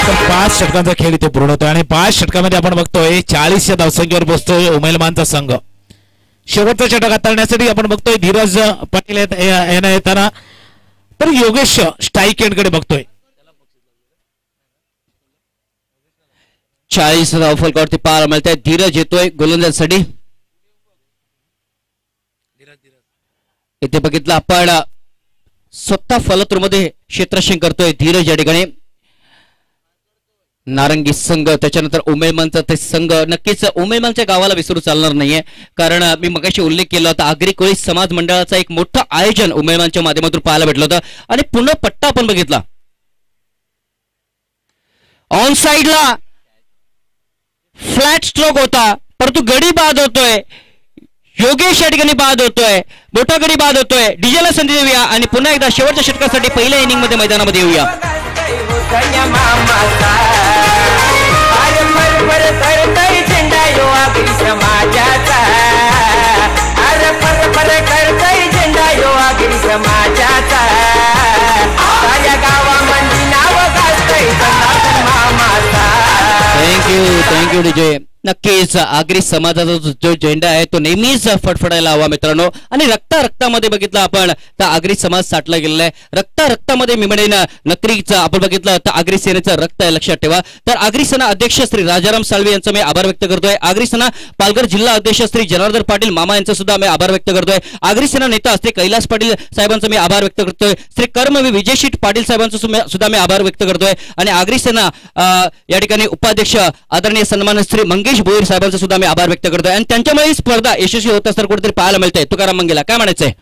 तर 5 षटकांचा खेळ इथे पूर्ण होतोय आणि 5 षटकामध्ये आपण बघतोय 40 या धावसंख्येवर पोहोचतोय उमेलमानचा संघ शेवटचा षटक हाताळण्यासाठी आपण बघतोय धीरज पाटील येताना तर योगेश स्ट्राईक एंडकडे बघतोय 40 धावा फलकावरती पाहायला मिळतंय धीरज येतोय गोलंदाजीसाठी इथे बघितलं आपण स्वतः फलतूरमध्ये क्षेत्ररक्षण करतोय धीरज या ठिकाणी नारंगी संघ त्याच्यानंतर उमेलमानचा ते संघ नक्कीच उमेलमानच्या गावाला विसरू चालणार नाहीये कारण मी मगाशी उल्लेख केला होता आगरी कोळी समाज मंडळाचा एक मोठं आयोजन उमेलमानच्या माध्यमातून पाहायला भेटलं होतं आणि पुन्हा पट्टा आपण बघितला ऑन साइडला फ्लॅट स्ट्रोक होता परंतु गडी बाद होतोय योगेश या ठिकाणी बाद होतोय मोठा गडी बाद होतोय डीजेला संधी देऊया आणि पुन्हा एकदा शेवटच्या षटकासाठी पहिल्या इनिंग मध्ये मैदानामध्ये येऊया समाजाचा गावामध्ये नाव गाजतंय थँक्यू डीजे. नक्कीच आगरी समाजाचा जो झेंडा आहे तो नेहमीच फडफडायला हवा मित्रांनो. आणि रक्तामध्ये बघितलं आपण तर आगरी समाज साठला गेलेला आहे. रक्तामध्ये मी म्हणेन नक्कीच आपण बघितलं तर आगरी सेनेचं रक्त आहे, लक्षात ठेवा. तर आगरी सेना अध्यक्ष श्री राजाराम साळवे यांचा मी आभार व्यक्त करतोय. आगरी सेना पालघर जिल्हा अध्यक्ष श्री जनार्दन पाटील मामा यांचा सुद्धा मी आभार व्यक्त करतोय. आगरी सेना नेता श्री कैलास पाटील साहेबांचा मी आभार व्यक्त करतोय. श्री कर्मवीर विजयशीठ पाटील साहेबांचा सुद्धा मी आभार व्यक्त करतोय. आणि आगरी सेना या ठिकाणी उपाध्यक्ष आदरणीय सन्मान श्री मंगेश भोईर साहेबांचा सुद्धा मी आभार व्यक्त करतोय. आणि त्यांच्यामुळे ही स्पर्धा यशस्वी होत असताना कुठेतरी पाहायला मिळते. तुकाराम मंगेला काय म्हणायचंय?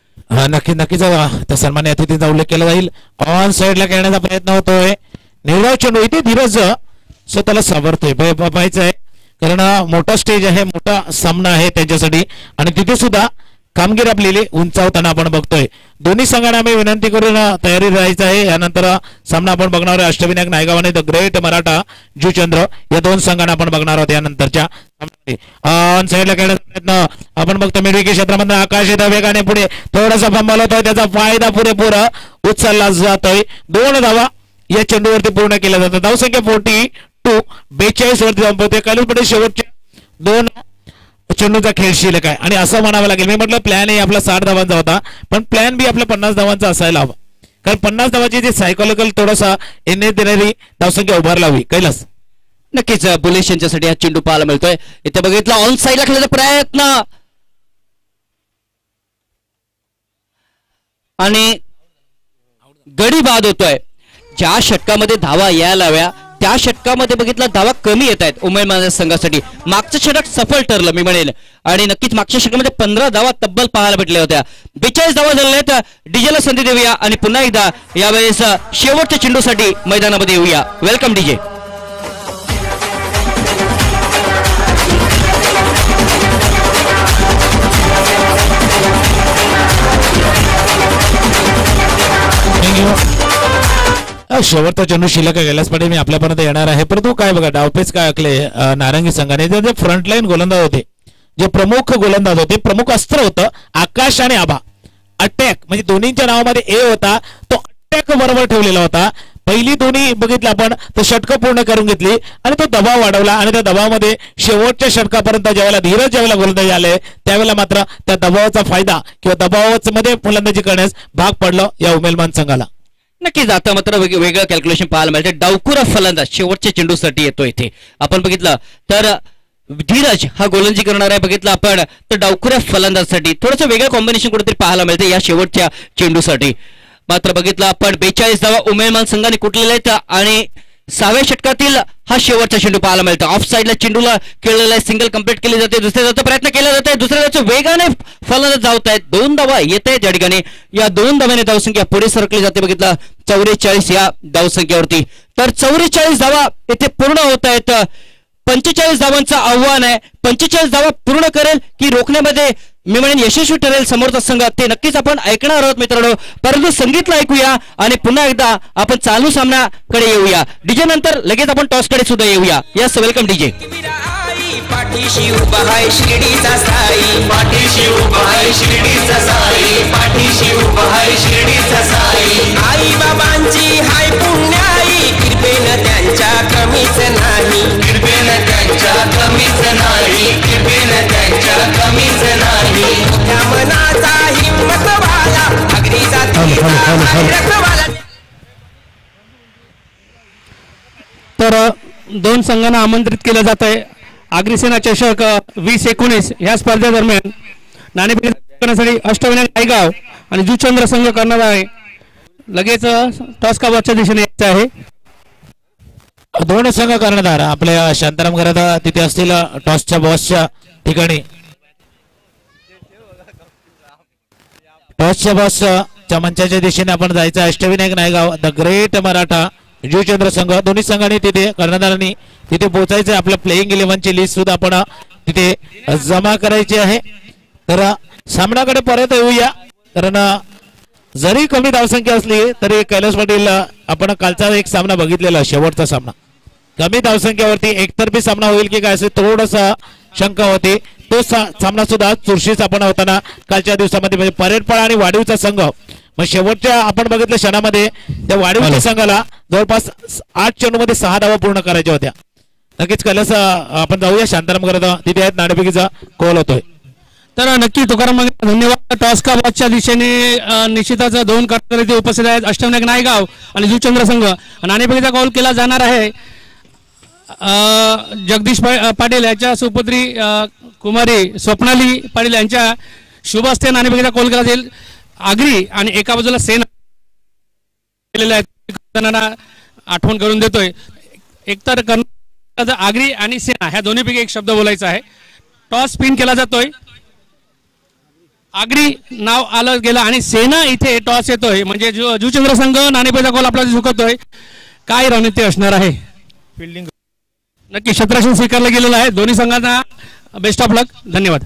नक्कीच त्या सन्मान्य अतिथीचा उल्लेख केला जाईल. ऑन साइडला खेळण्याचा प्रयत्न होतोय. निवडाव चेंडू इथे धीरज स्वतःला सावरतोय पाहायचं आहे, कारण मोठा स्टेज आहे, मोठा सामना आहे त्यांच्यासाठी. आणि तिथे सुद्धा कामगिरी आपली उंचावताना आपण बघतोय. दोन्ही संघांना आम्ही विनंती करून तयारी राहायचं आहे. यानंतर सामना आपण बघणार आहे अष्टविनायक नायगाव आणि द ग्रेट मराठा जुचंद्र या दोन संघांना आपण बघणार आहोत यानंतरच्या ऑन साइडला खेळण्याचा प्रयत्न आपण बघतो. मिडविकेट क्षेत्रामध्ये आकाश येतं वेगाने पुढे, थोडासा फंबल होतोय, त्याचा फायदा पुरेपूर उचलला जातोय. 2 धावा या चेंडूवरती पूर्ण केल्या जातात. धावसंख्या 42 42 वरती जाऊन पोहोचते. कालूपडे शेवटच्या 2 चेंडूचा खेळ शिल्लक आहे. आणि असं म्हणावं लागेल, मी म्हटलं प्लॅन ए आपला 60 धावांचा होता, पण प्लॅन बी आपला 50 धावांचा असायला हवा, कारण 50 धावाची जी सायकोलॉजिकल थोडासा एनएस देणारी धावसंख्या उभारला हवी. कैलास नक्कीच बुलेश यांच्यासाठी हा चेंडू पाहायला मिळतोय. इथे बघितलं ऑन साइडला खेळण्याचा प्रयत्न आणि गडी बाद होतोय. ज्या षटकामध्ये धावा यायला हव्या त्या षटकामध्ये बघितला धावा कमी येत आहेत उमेदवार संघासाठी. मागचं षटक सफल ठरलं मी म्हणेल. आणि नक्कीच मागच्या षटकामध्ये 15 धावा तब्बल पाहायला भेटल्या होत्या. 42 धावा झालेल्या आहेत. डीजेला संधी देऊया आणि पुन्हा एकदा यावेळेस शेवटच्या चेंडूसाठी मैदानामध्ये येऊया. Welcome DJ. शेवटचा चेंडू शिल्लक गेल्यास पाटील मी आपल्यापर्यंत येणार आहे. परंतु काय बघा डावपेच काय आखले नारंगी संघाने. जे फ्रंटलाईन गोलंदाज होते, जे प्रमुख गोलंदाज होते, प्रमुख अस्त्र होतं आकाश आणि आभा. अटॅक म्हणजे दोन्हीच्या नावामध्ये ए होता, तो अटॅक बरोबर ठेवलेला होता. पहिली दोन्ही बघितलं आपण तर षटकं पूर्ण करून घेतली आणि तो दबाव वाढवला. आणि त्या दबावामध्ये शेवटच्या षटकापर्यंत ज्यावेळेला गोलंदाजी आले त्यावेळेला मात्र त्या दबावाचा फायदा किंवा दबावामध्ये फलंदाजी करण्यास भाग पडलं या उमेदवार संघाला. नक्कीच आता मात्र वेगळं कॅल्क्युलेशन पाहायला मिळते. डावखुरा फलंदाज शेवटच्या चेंडूसाठी येतो. इथे आपण बघितलं तर धीरज हा गोलंदाजी करणार आहे. बघितलं आपण तर डावखुऱ्या फलंदाजसाठी थोडंसं वेगळं कॉम्बिनेशन कुठेतरी पाहायला मिळते या शेवटच्या चेंडूसाठी. मात्र बघितलं आपण 42 धावा उमेदवार संघाने कुठलेले आहेत. आणि 6व्या षटकातील हा शेवटचा चेंडू पाहायला मिळतो. ऑफ साइडला चेंडूला खेळलेला आहे, सिंगल कंप्लीट केली जाते. दुसऱ्या धावाचा प्रयत्न केला जात आहे, दुसऱ्या धावाचा वेगाने फलंदाज धावत आहेत. 2 धावा येत आहेत या ठिकाणी. या 2 धाव्याने धावसंख्या पुढे सरकली जाते. बघितलं 44 या धावसंख्येवरती. तर 44 धावा येथे पूर्ण होत आहेत. 45 धावांचं आव्हान आहे. 45 धावा पूर्ण करेल की रोखण्यामध्ये मी म्हणेन यशस्वी ठरेल समोरचा संघ, ते नक्कीच आपण ऐकणार आहोत मित्रांनो. परंतु संगीतला ऐकूया आणि पुन्हा एकदा आपण चालू सामन्याकडे येऊया. डीजे नंतर लगेच आपण टॉसकडे सुद्धा येऊया. Yes welcome DJ. पाठीशी उभा आहे शिर्डीचा साई, पाठीशी उभा आहे शिर्डीचा साई, पाठीशी उभा आहे शिर्डीचा साई. आई बाबांची हाय पुण्याई, कृपेनं त्यांच्या कमीच नाही, कृपेनं त्यांच्या कमीच नाही, कृपेनं त्यांच्या कमीच नाही. त्या मनाचा हिम्मतवाला अग्नीचा रखवाला. तर 2 संघांना आमंत्रित केलं जात आहे. आगरी सेना चषक 2019 या स्पर्धेदरम्यान नाणेफेक करण्यासाठी अष्टविनायक नायगाव आणि जुचंद्र संघ करणार आहे. लगेच टॉस काबाच्या दिशेने यायचं आहे. 2 संघ कर्णधार आपल्या शांताराम घरात तिथे असतील टॉसच्या बॉसच्या ठिकाणी. टॉसच्या बॉसच्या मंचाच्या दिशेने आपण जायचं. अष्टविनायक नायगाव, द ग्रेट मराठा जुचंद्र संघ, दोन्ही संघांनी तिथे कर्णधारांनी तिथे पोहोचायचं. आपल्या प्लेइंग 11ची लिस्ट सुद्धा आपण तिथे जमा करायची आहे. तर सामन्याकडे परत येऊया, कारण जरी कमी धावसंख्या असली तरी कैलास पाटील आपण कालचा एक सामना बघितलेला, शेवटचा सामना कमी धावसंख्येवरती एकतर्फी सामना होईल की काय असे थोडंसं शंका होती. तो सामना सुद्धा चुरशीचा आपण होताना कालच्या दिवसामध्ये म्हणजे परेडपाडा आणि वाढीवचा संघ, मग शेवटच्या आपण बघितलं क्षणामध्ये त्या वाढीवच्या संघाला जवळपास 8 चेंडूमध्ये 6 धावा पूर्ण करायच्या होत्या. नक्कीच कैलास आपण जाऊया शांताराम करत तिथे आहेत नाणेफेकीचा कॉल होतोय. तर नक्की तुकाराम मंगे धन्यवाद. टॉस का बॉलच्या दिशेने निश्चितच 2 कर्णधार इथे उपस्थित आहेत. अष्टविनायक नायगाव आणि जुचंद्र संघ. नाणेफेकीचा कॉल केला जाणार आहे जगदीश पाटील याच्या सुपुत्री कुमारी स्वप्नाली पाटील यांच्या शुभ हस्ते नाणेफेकीचा कॉल केला जाईल. आगरी आणि एका बाजूला सेना केलेल्या आहेत आठवण करून देतोय. एकतर आगरी आणि सेना ह्या दोन्हीपैकी एक शब्द बोलायचा आहे. टॉस स्पिन केला जातोय. आगरी नाव आलं गेलं आणि सेना इथे टॉस येतोय म्हणजे जुचंद्र संघ नाणेफेकीचा कॉल आपला झुकतोय. काय रणनीती असणार आहे. फिल्डिंग नक्की क्षेत्ररक्षण स्वीकारलं गेलेलं आहे. दोन्ही संघांना बेस्ट ऑफ लक. धन्यवाद.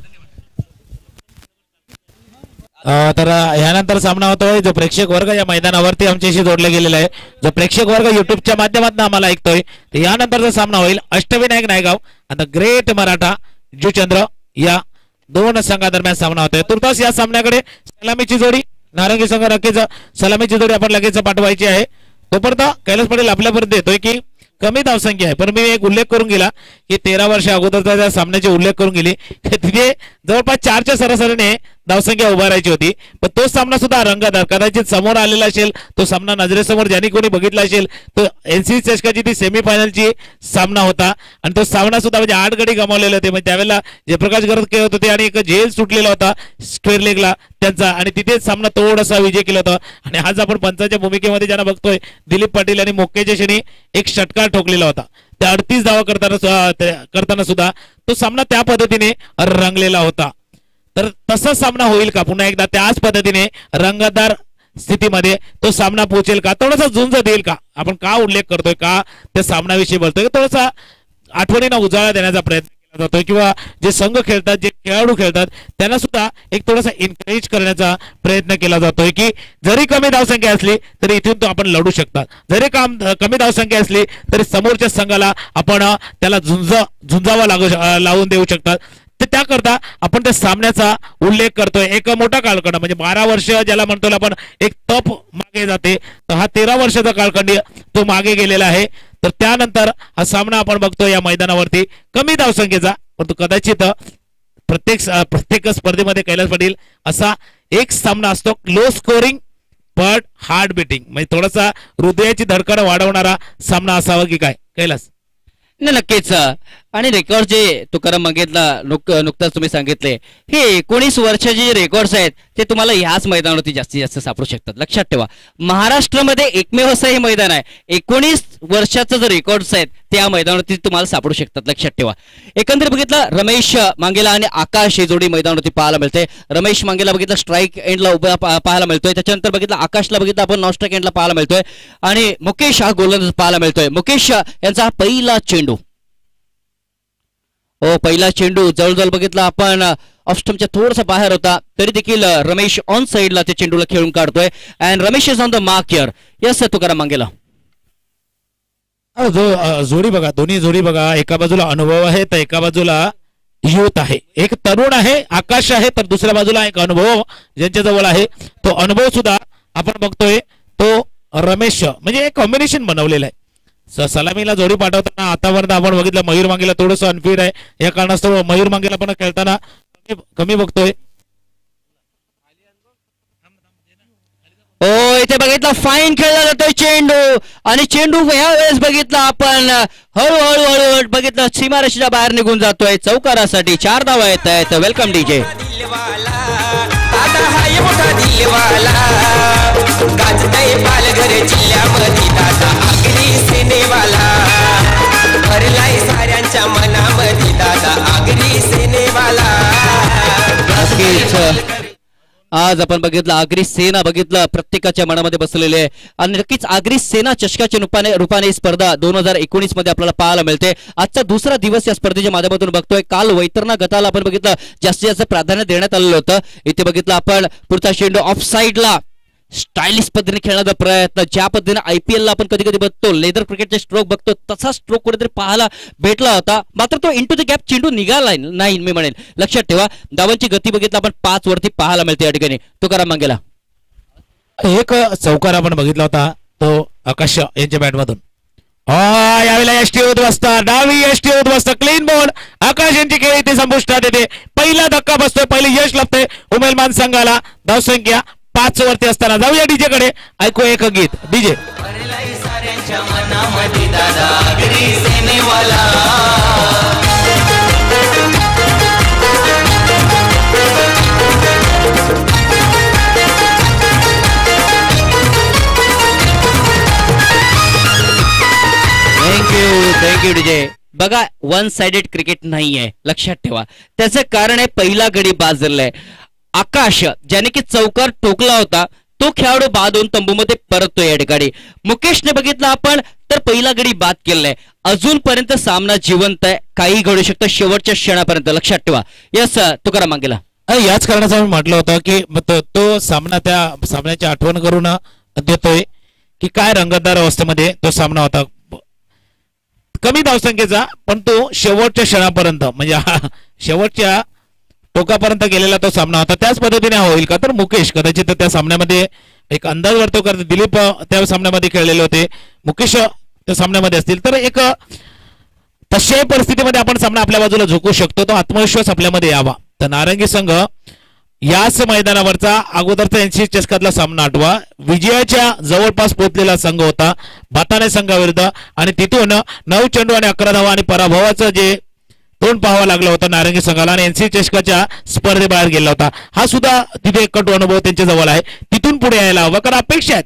तर यानंतर सामना होतोय जो प्रेक्षक वर्ग या मैदानावरती आमच्याशी जोडला गेलेला आहे. जो प्रेक्षक वर्ग युट्यूबच्या माध्यमातून आम्हाला ऐकतोय तर यानंतरचा सामना होईल अष्टविनायक नायगाव आता ग्रेट मराठा जुचंद्र या 2 संघादरम्यान सामना होतोय. तुर्तास या सामन्याकडे सलामीची जोडी नारंगी संघ नक्कीच सलामीची जोडी आपण लगेच पाठवायची आहे. तोपर्यंत कैलास पाटील आपल्यापर्यंत येतोय की कमी धावसंख्या आहे पण मी एक उल्लेख करून गेला की 13 वर्ष अगोदरचा त्या सामन्याचे उल्लेख करून गेली की तिथे जवळपास 4च्या सरासरीने धावसंख्या उभा राहायची होती. पण तो सामना सुद्धा रंगतदार कदाचित समोर आलेला असेल. तो सामना नजरेसमोर ज्यांनी कोणी बघितला असेल तो NCC चषकाची ती सेमीफायनलची सामना होता आणि तो सामना सुद्धा म्हणजे 8 गडी गमावलेले होते. म्हणजे त्यावेळेला जयप्रकाश गरज खेळत होते आणि एक झेल सुटलेला होता स्क्वेअर लेगला त्यांचा आणि तिथेच सामना थोडासा विजय केला होता. आणि आज आपण पंचाच्या भूमिकेमध्ये ज्यांना बघतोय दिलीप पाटील आणि मोक्केच्या क्षणी एक षटकार ठोकलेला होता. त्या 38 धावा करताना सुद्धा तो सामना त्या पद्धतीने रंगलेला होता. तर तसा सामना होईल का पुन्हा एकदा त्याच पद्धतीने रंगतदार स्थितीमध्ये तो सामना पोहोचेल का थोडासा झुंज देईल का. आपण का उल्लेख करतोय का त्या सामनाविषयी बोलतोय थोडासा आठवणींना उजाळा देण्याचा प्रयत्न केला जातोय किंवा जे संघ खेळतात जे खेळाडू खेळतात त्यांना सुद्धा एक थोडासा एनकरेज करण्याचा प्रयत्न केला जातोय की जरी कमी धावसंख्या असली तरी इथून तो आपण लढू शकतात. जरी कमी धावसंख्या असली तरी समोरच्या संघाला आपण त्याला झुंजावा लावून देऊ शकतात. तर त्याकरता आपण त्या सामन्याचा उल्लेख करतोय. एक मोठा कालखंड म्हणजे 12 वर्ष ज्याला म्हणतो आपण एक तप मागे जाते तर हा 13 वर्षाचा कालखंड तो मागे गेलेला आहे. तर त्यानंतर हा सामना आपण बघतोय या मैदानावरती कमी धावसंख्येचा परंतु कदाचित प्रत्येक स्पर्धेमध्ये कैलास पाटील असा एक सामना असतो low scoring but hard beating म्हणजे थोडासा हृदयाची धडकन वाढवणारा सामना असावा की काय कैलास. नक्कीच आणि रेकॉर्ड जे तुकाराम मंगेला नुकताच तुम्ही सांगितले हे 19 वर्षाचे जे रेकॉर्ड्स आहेत ते तुम्हाला ह्याच मैदानावरती जास्तीत जास्त सापडू शकतात. लक्षात ठेवा महाराष्ट्रामध्ये एकमेव असं हे मैदान आहे 19 वर्षाचं जे रेकॉर्ड्स आहेत त्या मैदानावरती तुम्हाला सापडू शकतात. लक्षात ठेवा. एकंदरीत बघितलं रमेश मांगेला आणि आकाश ही जोडी मैदानावरती पाहायला मिळते. रमेश मांगेला बघितलं स्ट्राईक एंडला उभा पाहायला मिळतोय. त्याच्यानंतर बघितलं आकाशला बघितलं आपण नॉन स्ट्राईक एंडला पाहायला मिळतोय आणि मुकेश हा गोलंदाज पाहायला मिळतोय. मुकेश यांचा हा पहिला चेंडू पहिला चेंडू जवळजवळ बघितला आपण ऑफस्टमच्या थोडासा बाहेर होता तरी देखील रमेश ऑन साइडला त्या चेंडूला खेळून काढतोय and Ramesh is on the mark here. Yes Tukaram Mangela. जोडी बघा दोन्ही जोडी बघा एका बाजूला अनुभव आहे तर एका बाजूला युथ आहे. एक तरुण आहे आकाश आहे तर दुसऱ्या बाजूला एक अनुभव ज्यांच्या जवळ आहे तो अनुभव सुद्धा आपण बघतोय तो रमेश म्हणजे एक कॉम्बिनेशन बनवलेलं आहे. सलामीला जोडी पाठवताना आतापर्यंत आपण बघितलं मयूर मांगेला थोडस अनफिट आहे या कारणास्तव मयूर मांगेला पण खेळताना कमी बघतोय. इथे बघितलं फाईन खेळला जातोय चेंडू आणि चेंडू ह्या वेळेस बघितला आपण हळूहळू बघितलं सीमारेषेच्या बाहेर निघून जातोय चौकारासाठी 4 धावा येत आहेत. Welcome DJ. साऱ्यांच्या मनामध्ये दादा आगरी सेनेवाला. आज आपण बघितलं आगरी सेना बघितलं प्रत्येकाच्या मनामध्ये बसलेले आहे आणि नक्कीच आगरी सेना चषकाच्या रूपाने स्पर्धा 2019 मध्ये आपल्याला पाहायला मिळते. आजचा दुसरा दिवस या स्पर्धेच्या माध्यमातून बघतोय. काल वैतरणा गटाला आपण बघितलं जास्तीत जास्त प्राधान्य देण्यात आलेलं होतं. इथे बघितलं आपण पुढचा चेंडू ऑफ साइडला स्टायलिश पद्धतीने खेळण्याचा प्रयत्न ज्या पद्धतीने IPL ला आपण कधी कधी बघतो लेदर क्रिकेटचे स्ट्रोक बघतो तसा स्ट्रोक कुठेतरी पाहायला भेटला होता मात्र तो इंटू द गॅप चेंडू निघाला नाही मी म्हणेल. लक्षात ठेवा धावांची गती बघितलं आपण 5 वरती पाहायला मिळते या ठिकाणी. तुकाराम मंगेला. एक चौकार आपण बघितला होता तो आकाश यांच्या बॅटमधून यावेळेला एसटी उद्ध्वस्त, डावी एसटी उद्ध्वस्त, क्लीन बॉल. आकाश यांची खेळी ते संपुष्टात येते. पहिला धक्का बसतोय, पहिले यश लाभतंय उमेलमान संघाला. धावसंख्या 5 वरती असताना जाऊया डीजे कडे, ऐकू एक गीत. डीजे साऱ्यांच्या मनामध्ये दादा आगरी सेनेवाला. Thank you DJ. बघा, वन साइडेड क्रिकेट नाहीये, लक्षात ठेवा. त्याचं कारण आहे पहिला गडी बाद झालाय. आकाश ज्याने की चौकार ठोकला होता तो खेळाडू बाद होऊन तंबूमध्ये परततोय या ठिकाणी. मुकेशने बघितलं आपण तर पहिला गडी बाद केलाय. अजूनपर्यंत सामना जिवंत आहे, काही घडू शकतं शेवटच्या क्षणापर्यंत, लक्षात ठेवा. यस तुकाराम मांगेला. याच कारणाचं मी म्हटलं होतं की तो सामना, त्या सामन्याची आठवण करून देतोय की काय रंगतदार अवस्थेमध्ये तो सामना होता. कमी धावसंख्येचा, पण तो शेवटच्या क्षणापर्यंत म्हणजे शेवटच्या टोकापर्यंत गेलेला तो सामना होता. त्याच पद्धतीने होईल का तर मुकेश कदाचित त्या सामन्यामध्ये एक अंदाज वर्तव करते. दिलीप त्या सामन्यामध्ये खेळलेले होते, मुकेश त्या सामन्यामध्ये असतील तर एक तशाही परिस्थितीमध्ये आपण सामना आपल्या बाजूला झुकू शकतो. तो आत्मविश्वास आपल्यामध्ये यावा. तर नारंगी संघ याच मैदानावरचा अगोदरचा एनसी चषकातला सामना आठवा, विजयाच्या जवळपास पोहोचलेला संघ होता भाताणे संघाविरुद्ध, आणि तिथून 9 चेंडू आणि 11 धावा आणि पराभवाचं जे तोंड पाहावं लागलं होतं नारंगी संघाला आणि एनसी चषकाच्या स्पर्धेबाहेर गेला होता. हा सुद्धा तिथे एक कटू अनुभव त्यांच्या जवळ आहे. तिथून पुढे यायला हवं, कारण अपेक्षा आहेत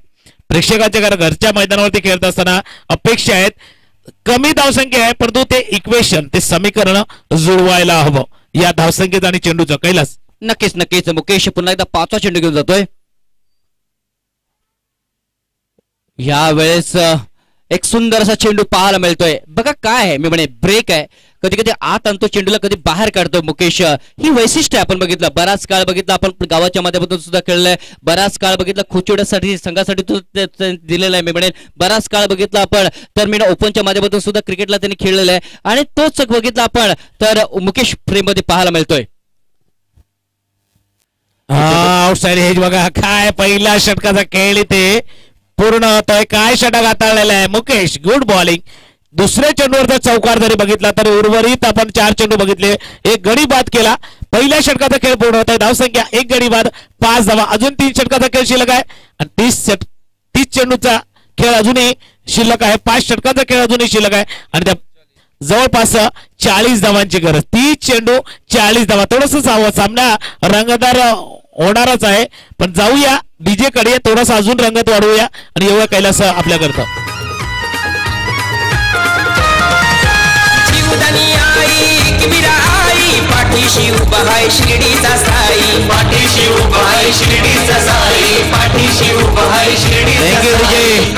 प्रेक्षकाच्या घरच्या मैदानावरती खेळत असताना. अपेक्षा आहेत, कमी धावसंख्या आहे परंतु ते इक्वेशन, ते समीकरण जुळवायला हवं या धावसंख्येत आणि चेंडूचं. कैलास नक्कीच मुकेश पुन्हा एकदा 5वा चेंडू घेऊन जातोय. या वेळेस एक सुंदर असा चेंडू पाहायला मिळतोय. बघा काय आहे, मी म्हणे ब्रेक आहे, कधी कधी आत आणतो चेंडूला, कधी बाहेर काढतो मुकेश. ही वैशिष्ट्य आपण बघितलं, बराच काळ बघितलं आपण गावाच्या माध्यमातून सुद्धा खेळलंय, बराच काळ बघितलं खोचोड्यासाठी संघासाठी दिलेला आहे. मी म्हणेन बराच काळ बघितला आपण तर मी ओपनच्या माध्यमातून सुद्धा क्रिकेटला त्यांनी खेळलेलं आहे, आणि तोच बघितला आपण तर मुकेश फ्रेम मध्ये पाहायला मिळतोय. Outside hedge. बघा काय पहिला षटकाचा खेळ इथे पूर्ण होतोय. काय षटक हाताळलेला आहे मुकेश, गुड बॉलिंग. दुसऱ्या चेंडूवरचा चौकार जरी बघितला तर उर्वरित आपण 4 चेंडू बघितले, एक गडी बाद केला. पहिल्या षटकाचा खेळ पूर्ण होत आहे. धावसंख्या 1 गडी बाद 5 धावा. अजून 3 षटकाचा खेळ शिल्लक आहे आणि 30 चेंडूचा खेळ अजूनही शिल्लक आहे. 5 षटकाचा खेळ अजूनही शिल्लक आहे आणि त्या जवळपास 40 धावांची गरज. 30 चेंडू 40 धावा. थोडस सामना रंगतदार होणारच आहे, पण जाऊया डीजे कडे, थोडासा अजून रंगत वाढवूया आणि येऊया कैलास आपल्याकरता. पाठीशी उभा आहे शिर्डीचा साई, पाठीशी उभा आहे शिर्डीचा साई, पाठीशी उभा आहे शिर्डीचा साई.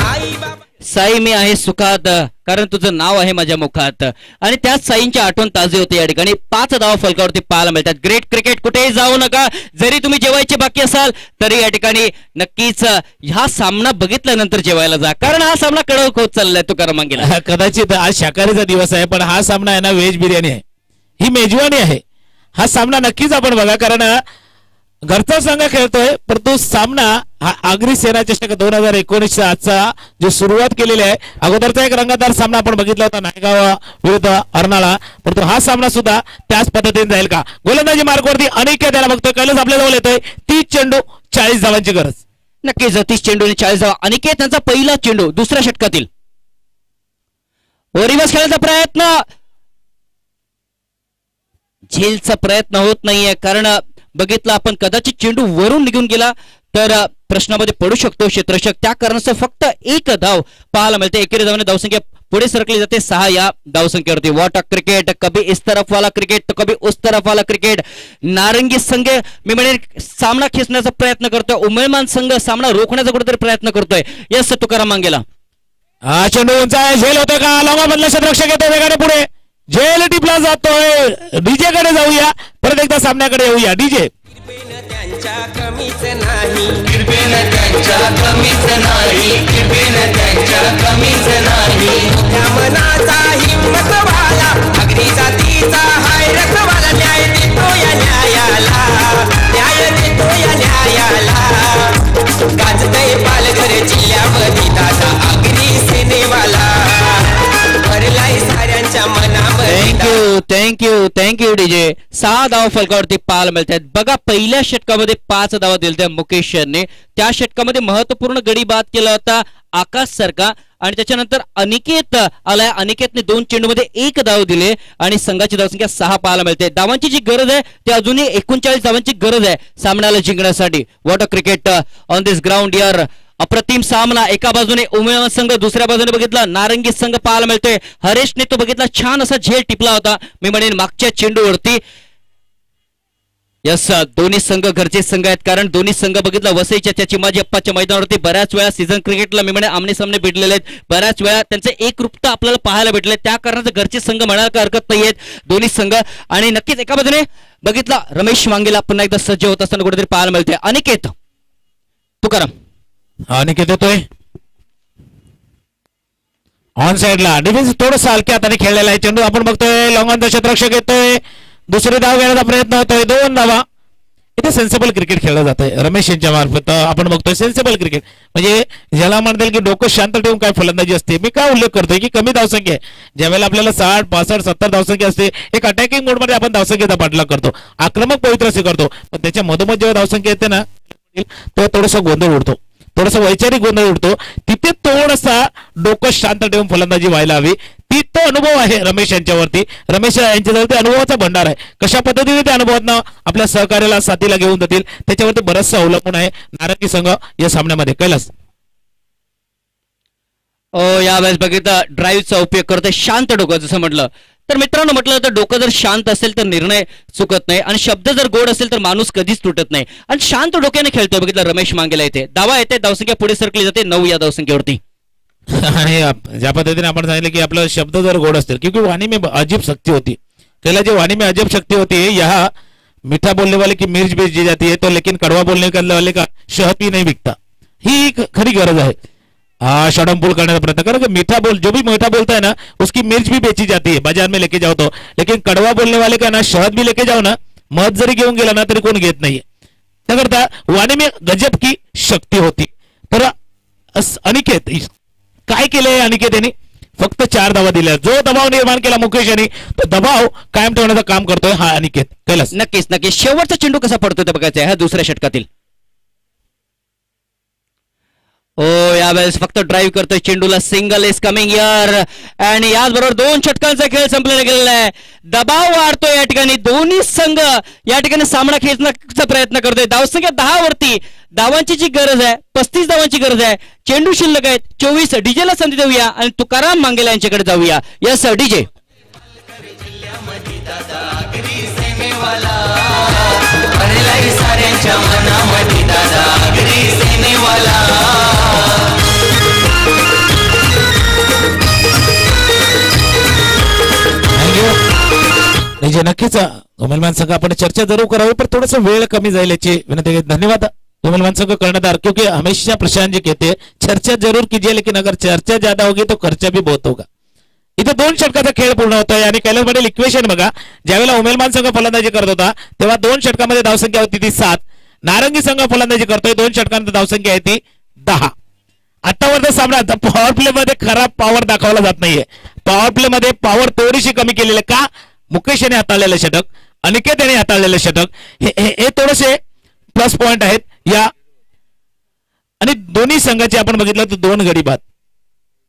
साई मी आहे सुखात कारण तुझं नाव आहे माझ्या मुखात, आणि त्याच साईंची आठवण ताजी होते या ठिकाणी. 5 धावा फलकावरती पाहायला मिळतात. ग्रेट क्रिकेट, कुठेही जाऊ नका. जरी तुम्ही जेवायचे बाकी असाल तरी या ठिकाणी नक्कीच हा सामना बघितल्यानंतर जेवायला जा, कारण हा सामना कडक होत चाललाय. तुकाराम मांगेला. कदाचित आज शाकाहारीचा दिवस आहे, पण हा सामना आहे ना व्हेज बिर्याणी आहे, ही मेजवानी आहे. हा सामना नक्कीच आपण बघा, कारण घरचा संघ खेळतोय, परंतु सामना हा आगरी सेना चषक 2019 आजचा जो सुरुवात केलेली आहे. अगोदरचा एक रंगतदार सामना आपण बघितला होता नायगाव विरुद्ध अर्नाळा, परंतु हा सामना सुद्धा त्याच पद्धतीने जाईल का. गोलंदाजी मार्गावरती अनेक त्याला बघतोय. कैलास आपल्या जवळ येतोय. 30 चेंडू 40 धावांची गरज. नक्कीच 30 चेंडू आणि 40 धावा. अनिकेत त्यांचा पहिला चेंडू दुसऱ्या षटकातील. रिवर्स खेळायचा प्रयत्न, झेलचा प्रयत्न होत नाहीये, कारण बघितलं आपण कदाचित चेंडू वरून निघून गेला तर प्रश्नामध्ये पडू शकतो क्षेत्ररक्षक. त्या कारणास्तव फक्त 1 धाव पाहायला मिळते. एकेरी धावाने धावसंख्या पुढे सरकली जाते 6 या धावसंख्येवरती. वॉट अ क्रिकेट, कभी इस तरफ वाला क्रिकेट तो कभी उस तरफ वाला क्रिकेट. नारंगी संघ मी म्हणेन सामना खेचण्याचा प्रयत्न करतोय, उमेदमान संघ सामना रोखण्याचा कुठेतरी प्रयत्न करतोय. यस तुकाराम मांगेला. हा चेंडू उंच आहे, झेल होतोय का, लांबा मधला क्षेत्ररक्षक येतोय वेगाने पुढे, झेल टिपला जातोय. डीजे कडे जाऊया, परत एकदा सामन्याकडे येऊया. डीजे त्यांच्या कमीच नाही, कृपेन त्यांच्या कमीच नाही, कृपेन त्यांच्या कमीच नाही. त्या मनाचा हिम्मतवाला, अगदी जातीचा हाय रखवाला, न्याय देतो या न्यायाला, न्याय देतो या न्यायाला. गाजतय पालघर जिल्ह्यामध्ये दादा आगरी सेनेवाला. Thank you DJ. 6 धावा फलकावरती पाहायला मिळत आहेत. बघा पहिल्या षटकामध्ये 5 धावा दिल्या मुकेश यांनी. त्या षटकामध्ये महत्वपूर्ण गडी बाद केला होता आकाश सरका आणि त्याच्यानंतर अनिकेत आलाय. अनिकेतने 2 चेंडूमध्ये 1 धाव दिले आणि संघाची धावसंख्या 6 पाहायला मिळते. धावांची जी गरज आहे ती अजूनही 39 धावांची गरज आहे सामन्याला जिंकण्यासाठी. What a cricket on this ground यार. अप्रतिम सामना. एका बाजूने उमेदवार संघ, दुसऱ्या बाजूने बघितला नारंगी संघ पाहायला मिळतोय. हरेशने तो बघितला छान असा झेल टिपला होता मी म्हणेन मागच्या चेंडूवरती. यस, दोन्ही संघ घरचे संघ आहेत कारण दोन्ही संघ बघितला वसईच्या त्या चिमाजी अप्पाच्या मैदानावरती बऱ्याच वेळा सीझन क्रिकेटला मी म्हणे आमने सामने भिडलेले आहेत. बऱ्याच वेळा त्यांचे एकरूपता आपल्याला पाहायला भेटले. त्या कारणाचे घरचे संघ म्हणायला काय हरकत नाहीयेत दोन्ही संघ. आणि नक्कीच एका बाजूने बघितला रमेश वांगेला पुन्हा एकदा सज्ज होत असताना कुठेतरी पाहायला मिळते. अनिकेत तुकाराम. अनिकेत येतोय ऑन साइडला. डिफेन्स थोडं हलक्या हाताने खेळलेला आहे चेंडू. आपण बघतोय लॉंग ऑन द क्षेत्ररक्षक येतोय. दुसरी धाव घेण्याचा प्रयत्न होतोय. 2 धावा. इथे सेन्सिबल क्रिकेट खेळलं जातंय रमेश यांच्या मार्फत. आपण बघतोय सेन्सिबल क्रिकेट म्हणजे ज्याला म्हणता येईल की डोकं शांत ठेवून काय फलंदाजी असते. मी काय उल्लेख करतोय की कमी धावसंख्या आहे. ज्यावेळेला आपल्याला 60 65 70 धावसंख्या असते एक अटॅकिंग मोडमध्ये आपण धावसंख्येचा पाठलाग करतो, आक्रमक पवित्र स्वीकारतो. पण त्याच्या मधोमध जेव्हा धावसंख्या येते ना तेव्हा थोडासा गोंधळ उडतो, थोडासा वैचारिक गोंधळ उडतो. तिथे थोडासा डोकं शांत ठेवून फलंदाजी व्हायला हवी. ती तो अनुभव आहे रमेश यांच्यावरती. रमेश यांच्याजवळ ते अनुभवाचा भंडार आहे. कशा पद्धतीने त्या अनुभवातनं आपल्या सहकार्याला साथीला घेऊन जातील त्याच्यावरती बरंचसं अवलंबून आहे नारंगी संघ या सामन्यामध्ये. कैलास यावेळेस बघितलं ड्राईव्हचा उपयोग करतोय शांत डोकं. जसं म्हटलं तर मित्रांनो, म्हटलं तर डोकं जर शांत असेल तर निर्णय चुकत नाही आणि शब्द जर गोड असेल तर माणूस कधीच तुटत नाही. आणि शांत डोक्याने खेळतोय बघितलं रमेश मांगेला येते. धावा येते, धावसंख्या पुढे सरकली जाते 9 या धावसंख्येवरती. आणि ज्या पद्धतीने आपण सांगितलं की आपलं शब्द जर गोड असतील क्योंकि वाणी में अजीब शक्ति होती. कैला जी वाणी में अजीब शक्ति होती है. यहाँ मीठा बोलने वाले की मिर्च बेच दी जाती है तो लेकिन कड़वा बोलने वाले का शहद भी नहीं बिकता. ही एक खरी गरज आहे. षडमपूल करने का प्रयत्न करो कि जो भी मीठा बोलता है ना उसकी मिर्च भी बेची जाती है बाजार में लेके जाओ तो. लेकिन कड़वा बोलने वाले का ना शहद भी लेके जाओ ना मध जरी घेऊन गेला ना तरी कोण घेत नाहीये. त्याकरता वाणी में गजब की शक्ती होती. तर अनिकेत काय केलंय अनिकेत यांनी फक्त 4 धावा दिल्या. जो दबाव निर्माण केला मुकेश यांनी तो दबाव कायम ठेवण्याचं काम करतोय हा अनिकेत. कैलास नक्कीच शेवटचा चेंडू कसा पडतोय ते बघायचं आहे ह्या दुसऱ्या षटकातील. यावेळेस फक्त ड्राईव्ह करतोय चेंडूला. सिंगल इज कमिंग हियर आणि याचबरोबर 2 षटकांचा खेळ संपलेला गेलेला आहे. दबाव वाढतोय या ठिकाणी. दोन्ही संघ या ठिकाणी सामना खेचण्याचा प्रयत्न करतोय. धावसंख्या 10 वरती. धावांची जी गरज आहे 35 धावांची गरज आहे. चेंडू शिल्लक आहेत 24. डीजेला संधी देऊया आणि तुकाराम मांगेला यांच्याकडे जाऊया. Yes DJ. म्हणजे नक्कीच उमेलमान संघ आपण चर्चा जरूर करावी पण थोड़ा वेळ कमी जाईल याची विनंती. धन्यवाद उमेलमान संघ कर्णधार क्योंकि हमेशा प्रशांत जी कहते चर्चा जरूर कीजिए लेकिन अगर चर्चा ज्यादा होगी तो खर्चा भी बहुत होगा. इथे 2 षटकाचा खेळ पूर्ण होतोय आणि कैलास पाटील इक्वेशन बघा. ज्यावेळेला उमेलमान संघ फलंदाजी करत होता तेव्हा 2 षटकामध्ये धावसंख्या होती ती 7. नारंगी संघ फलंदाजी करतोय 2 षटकांमध्ये धावसंख्या आहे ती 10. आतावरचा सामना पॉवर प्ले मध्ये खराब पॉवर दाखवला जात नाहीये. पॉवर प्ले मध्ये पॉवर थोडीशी कमी केलेली आहे. का? मुकेश यांनी हाताळलेलं षटक, अनिकेत यांनी हाताळलेलं षटक हे थोडेसे प्लस पॉइंट आहेत या. आणि दोन्ही संघाचे आपण बघितलं तर 2 गडी बाद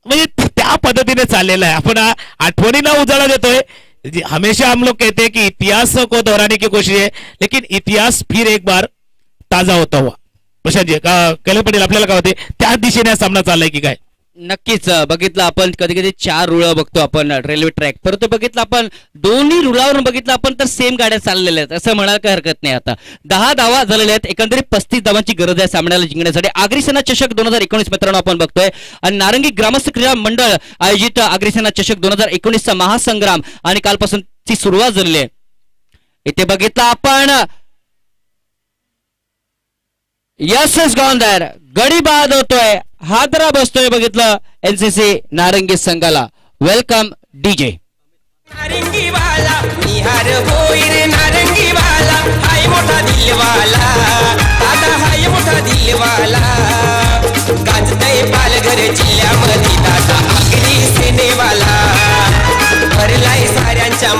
म्हणजे त्या पद्धतीने चाललेलं आहे. आपण आठवणींना उजाळा देतोय. हमेशा हम लोग कहते हैं कि इतिहास को दोहराने की कोशिश है लेकिन इतिहास फिर एक बार ताजा होता हुआ. प्रशांत कैलास पाटील आपल्याला काय होते त्या दिशेने हा सामना चाललाय की काय? नक्कीच बघितलं आपण कधी कधी 4 रुळं बघतो आपण रेल्वे ट्रॅक, परंतु बघितलं आपण दोन्ही रुळावरून बघितलं आपण तर सेम गाड्या चाललेल्या आहेत असं म्हणायला काही हरकत नाही. आता 10 धावा झालेल्या आहेत. एकंदरीत 35 धावांची गरज आहे सामन्याला जिंकण्यासाठी. आगरी सेना चषक 2019 मित्रांनो आपण बघतोय आणि नारंगी ग्रामस्थ क्रीडा मंडळ आयोजित आगरी सेना चषक 2019 चा महासंग्राम आणि कालपासून ची सुरुवात झालेली आहे. इथे बघितलं आपण यस इज गॉन देयर. गडी बाद होतोय, हादरा बसतोय बघितलं एनसीसी नारंगी संघाला. Welcome DJ. नारंगी वाला निहार होईर नारंगी वाला हाय मोठा दिलवाला दादा हाय मोठा दिलवाला गाजतय पालघर जिल्ह्यामध्ये दादा आगरी सेनेवाला भरलाय साऱ्यांच्या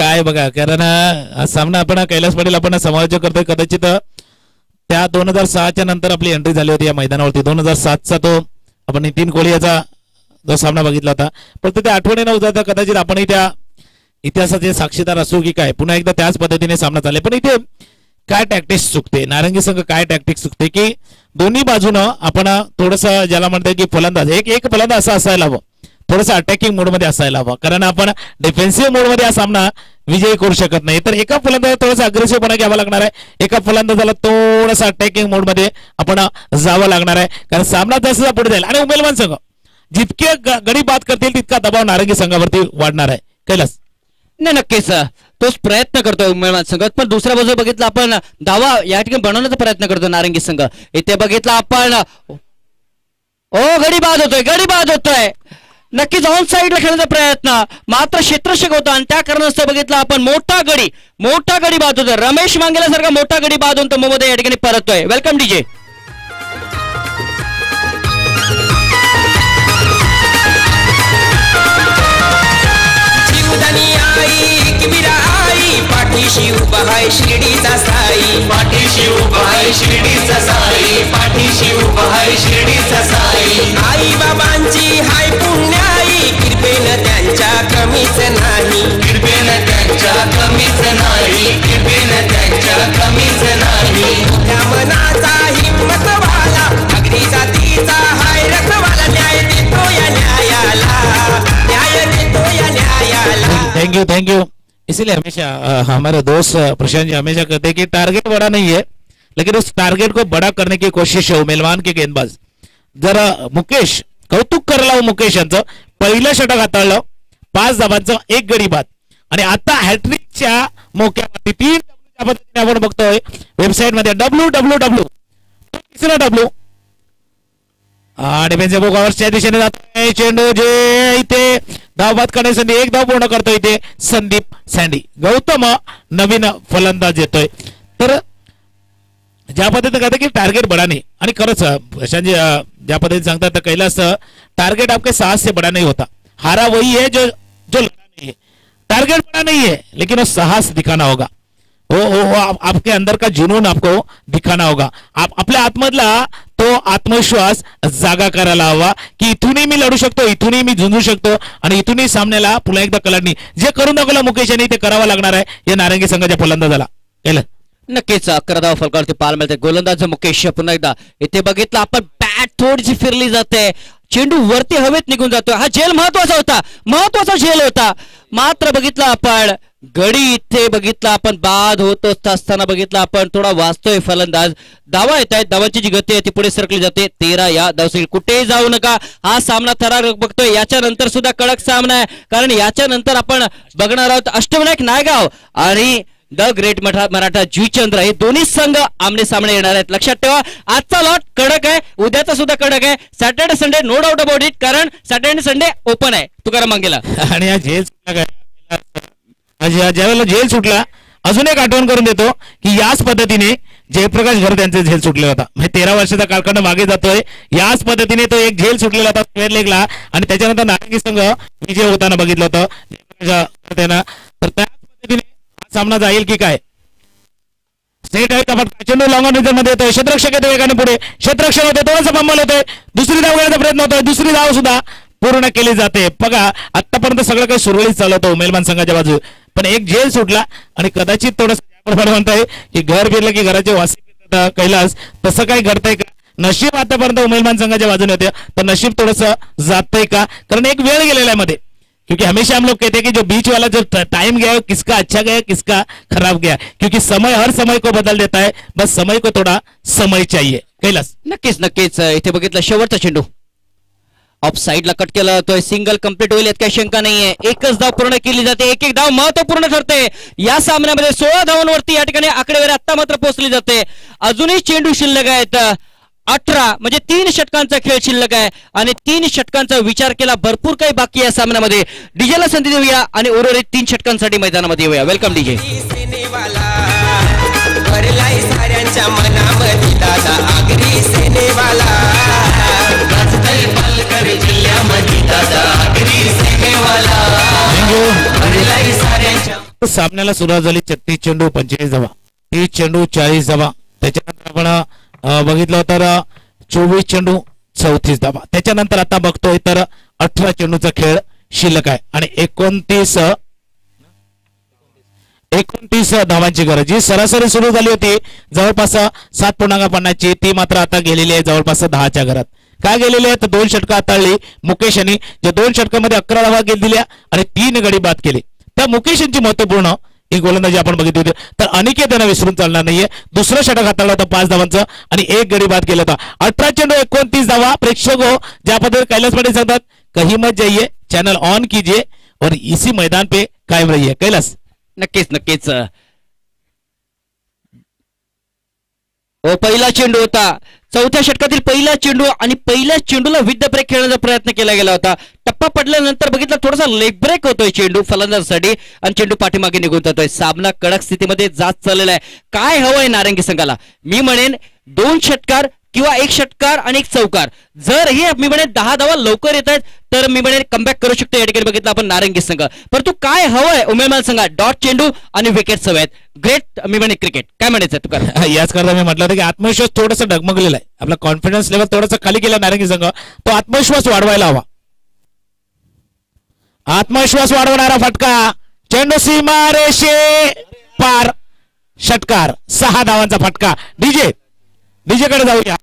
काय बघा, कारण हा सामना आपण कैलास पाटील आपण समालोचन करतोय. कदाचित त्या 2006च्या नंतर आपली एंट्री झाली होती या मैदानावरती. 2007चा तो आपण नितीन कोहली याचा जो सामना बघितला होता. फक्त त्या आठवणी नव्हता, कदाचित आपणही त्या इतिहासाचे साक्षीदार असू की काय, पुन्हा एकदा त्याच पद्धतीने सामना चालले. पण इथे काय टॅक्टिक्स चुकते, नारंगी संघ काय टॅक्टिक्स चुकते की दोन्ही बाजूनं आपण थोडस ज्याला म्हणतोय की फलंदाज एक फलंदाज असा असायला हवं, थोडंसं अटॅकिंग मोडमध्ये असायला हवं. कारण आपण डिफेन्सिव्ह मोडमध्ये हा सामना विजयी करू शकत नाही. तर एका फलंदाजाला थोडासा अग्रेसिव्हपणा घ्यावा लागणार आहे, एका फलंदाजाला थोडासा अटॅकिंग मोडमध्ये आपण जावं लागणार आहे. कारण सामना जसा पुढे जाईल आणि उमेदवार संघ जितके गडी बाद करतील तितका दबाव नारंगी संघावरती वाढणार आहे. कैलास नाही, नक्कीच तोच प्रयत्न करतो उमेदवार संघ. पण दुसऱ्या बाजूला बघितलं आपण दावा या ठिकाणी बनवण्याचा प्रयत्न करतो नारंगी संघ. इथे बघितलं आपण गडी बाद होतोय. नक्कीच ऑन साईडला खेळण्याचा प्रयत्न, मात्र क्षेत्ररक्षक होता आणि त्या कारणास्तव बघितलं आपण मोठा गडी बाद होतोय. रमेश मांगेला सारखा मोठा गडी बाद होऊन तो मोमध्ये या ठिकाणी परततोय. Welcome DJ. पाठीशी उभा आहे शिर्डीचा साई, पाठीशी उभा आहे शिर्डीचा साई, पाठीशी उभा आहे शिर्डीचा साई. आई बाबांची हाय पुण्याई, कृपेनं त्यांच्या कमीच नाही, कृपेनं त्यांच्या कमीच नाही, कृपेनं त्यांच्या कमीच नाही. त्या मनाचा हिम्मतवाला, अगदी जातीचा हाय रखवाला, न्याय देतो या न्यायाला, न्याय देतो या न्यायाला. Thank you. इसीलिए हमेशा हमारे दोस्त प्रशांत जी हमेशा कहते हैं कि टारगेट बड़ा नहीं है, लेकिन उस टारगेट को बड़ा करने की कोशिश है मेलवान के गेंदबाज. जरा मुकेश, कौतुक करायला हो मुकेश यांचं. पहिलं षटक हाताळलं, 5 धावांचं 1 गडी बाद आणि आता हॅट्रिकच्या मोक्यावरती 3 पद्धतीने आपण बघतोय वेबसाईट मध्ये www तिसरा W डिफेन्सिव्ह बोगावरच्या दिशेने जातोय चेंडू, जे इथे धाव बाद करण्याची संधी, 1 धाव पूर्ण करतोय इथे संदीप सँडी. गौतम नवीन फलंदाज येतोय. तर ज्या पद्धतीने कहते की टार्गेट बड़ा नहीं, आणि खरंच प्रशांत ज्या पद्धतीने सांगतात तर कैलास टारगेट आपके साहस से बड़ा नहीं होता. हारा वही है जो लड़ा नहीं है. टारगेट बड़ा नहीं है लेकिन वो साहस दिखाना होगा, वो आपके अंदर का जुनून आपको दिखाना होगा. आपल्या आतमधला तो आत्मविश्वास जागा करायला हवा की इथूनही मी लढू शकतो, इथूनही मी झुंजू शकतो आणि इथूनही सामन्याला पुन्हा एकदा कलाडणी. जे करून दाखवलं मुकेश यांनी ते करावं लागणार आहे या नारंगी संघाच्या फलंदाजाला. केलं नक्कीच 11 धावा फलकावरती पाहायला मिळते. गोलंदाज मुकेश पुन्हा एकदा इथे बघितलं आपण, बॅट थोडीशी फिरली जाते, चेंडू वरती हवेत निघून जातोय. हा झेल महत्वाचा झेल होता. मात्र बघितलं आपण गडी इथे बघितला आपण बाद होत असताना बघितला आपण थोडा वाचतोय फलंदाज. धावा येत आहेत, धावांची जी गती आहे ती पुढे सरकली जाते. 13 या धावसंख्येत कुठेही जाऊ नका. हा सामना थरारक बघतोय. याच्या नंतर सुद्धा कडक सामना आहे, कारण याच्या नंतर आपण बघणार आहोत अष्टविनायक नायगाव आणि द ग्रेट मराठा जुईचंद्र, हे दोन्ही संघ आमने सामने येणार आहेत. लक्षात ठेवा आजचा लॉट कडक आहे, उद्याचा सुद्धा कडक आहे. Saturday Sunday no doubt about it, कारण सॅटर्डे संडे ओपन आहे. तुकाराम मांगेला आणि हा झेल ज्यावेळेला झेल सुटला, अजून एक आठवण करून देतो की याच पद्धतीने जयप्रकाश घर त्यांचे झेल सुटले होता. म्हणजे 13 वर्षाचा कालखंड मागे जातोय. याच पद्धतीने तो एक झेल सुटलेला होता स्क्वेअर लेगला आणि त्याच्यानंतर नारंगी संघ विजय होताना बघितलं होतं. तर त्याच पद्धतीने सामना जाईल की काय. स्टेट आहे आपण चेंडू लॉंग ऑन मध्ये येतोय, क्षेत्ररक्षक येतो वेगाने पुढे, क्षेत्ररक्षक होते, थोडासा बंबल होतोय, दुसरी धाव घेण्याचा प्रयत्न होतोय, दुसरी धाव सुद्धा पूर्ण केली जाते. बघा आतापर्यंत सगळं काही सुरळीत चालू होतं मेलबान संघाच्या बाजू, पण एक झेल सुटला आणि कदाचित थोडंसं म्हणताय की घर फिरलं की घराचे वासी कैलास, तसं काही घडतंय का. नशीब आतापर्यंत उमेलमान संघाच्या बाजूने होते, तर नशीब थोडंसं जातंय का, कारण एक वेळ गेलेला आहे मध्ये. क्योंकि हमेशा हम लोग कहते हैं कि जो बीच वाला जो टाइम गया किसका अच्छा गया किसका खराब गया, क्योंकि समय हर समय को बदल देता है. बस समय को थोड़ा समय चाहिए. कैलास नक्कीच इथे बघितलं शेवटचा चेंडू ऑफ साईडला कट केला जातोय. सिंगल कंप्लीट होईल यात काही शंका नाहीये. एकच धाव पूर्ण केली जाते, एक धाव महत्वपूर्ण ठरते या सामन्यामध्ये. 16 धावांवरती या ठिकाणी आकडेवारी आता मात्र पोहोचली जाते. अजूनही चेंडू शिल्लक आहेत 18, म्हणजे 3 षटकांचा खेळ शिल्लक आहे आणि 3 षटकांचा विचार केला भरपूर काही बाकी या सामन्यामध्ये. डीजेला संधी देऊया आणि उर्वरित 3 षटकांसाठी मैदानामध्ये येऊया. Welcome DJ. साऱ्यांच्या मनामध्ये दादा आगरी सेनेवाला, पालघर जिल्ह्यामध्ये दादा आगरी सेनेवाला. सामन्याला सुरुवात झाली 36 चेंडू 45 धावा, 30 चेंडू 40 धावा. त्याच्यानंतर आपण बघितलं तर 24 चेंडू 34 धावा. त्याच्यानंतर आता बघतोय तर 18 चेंडूचा खेळ शिल्लक आहे आणि 29 धावांची गरज. जी सरासरी सुरू झाली होती जवळपास 7.50 ची, ती मात्र आता गेलेली आहे जवळपास 10च्या घरात. काय गेलेली आहे तर 2 षटकं हाताळली मुकेश यांनी, ज्या 2 षटकामध्ये 11 धावा दिल्या आणि 3 गडी बाद केले. त्या मुकेश यांची महत्वपूर्ण ही गोलंदाजी आपण बघितली होती. तर अनिकेत यांना विसरून चालणार नाहीये. दुसरं षटक हाताळलं होतं 5 धावांचं आणि 1 गडी बाद केला होता. 18 चेंडू 29 धावा. प्रेक्षक हो, ज्या पद्धतीने कैलास पाटील सांगतात कहीं मत जाइए, चैनल ऑन कीजिए और इसी मैदान पे कायम रहिए. कैलास नक्कीच नक्कीच. हो, पहिला चेंडू होता, चौथ्या षटकातील पहिला चेंडू आणि पहिल्या चेंडूला विथ द ब्रेक खेळण्याचा प्रयत्न केला गेला होता. टप्पा पडल्यानंतर बघितला थोडासा लेग ब्रेक होतोय चेंडू फलंदाजासाठी आणि चेंडू पाठीमागे निघून जातोय. सामना कडक स्थितीमध्ये जात चाललेला आहे. काय हवंय नारंगी संघाला? मी म्हणेन 2 षटकार किंवा 1 षटकार आणि 1 चौकार. जर हे मी म्हणेन 10 धावा लवकर येत आहेत तर मी म्हणेन कमबॅक करू शकतो. या ठिकाणी बघितलं आपण नारंगी संघ. परंतु काय हवंय उमेदवार संघ? डॉट चेंडू आणि विकेट हवे आहेत. ग्रेट मी म्हणेन क्रिकेट. काय म्हणायचं तुला? याच करता मी म्हटलं होतं की आत्मविश्वास थोडासा डगमगलेला आहे. आपला कॉन्फिडन्स लेवल थोडासा खाली गेला नारंगी संघ. तो आत्मविश्वास वाढवायला हवा. आत्मविश्वास वाढवणारा फटका, चेंडू सीमा रेषे पार, षटकार. 6 धावांचा फटका. डीजे कडे जाऊया.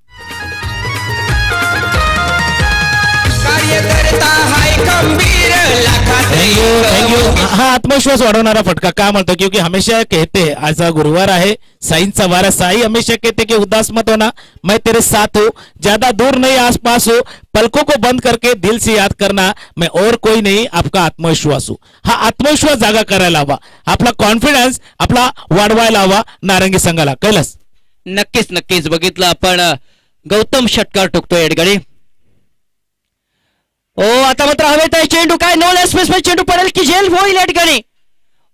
हा आत्मविश्वास वाढवणारा फटका का म्हणतो? क्योंकि हमेशा कहते, आज गुरुवार है, साइंस वारा साई हमेशा कहते कि उदास मत होना, मैं तेरे साथ हूँ, ज्यादा दूर नहीं आसपास हूँ, पलकों को बंद करके दिल से याद करना, मैं और कोई नहीं, आपका आत्मविश्वास हूँ. हा आत्मविश्वास जागा करायला हवा, आपला कॉन्फिडन्स आपला वाढवायला हवा नारंगी संघाला. कैलास नक्कीच नक्कीच. बघितलं आपण गौतम षटकार ठोकतोय या ठिकाणी. ओ आता मात्र हवेत आहे चेंडू. काय नो स्पेस मध्ये चेंडू पडेल की झेल होईल या ठिकाणी?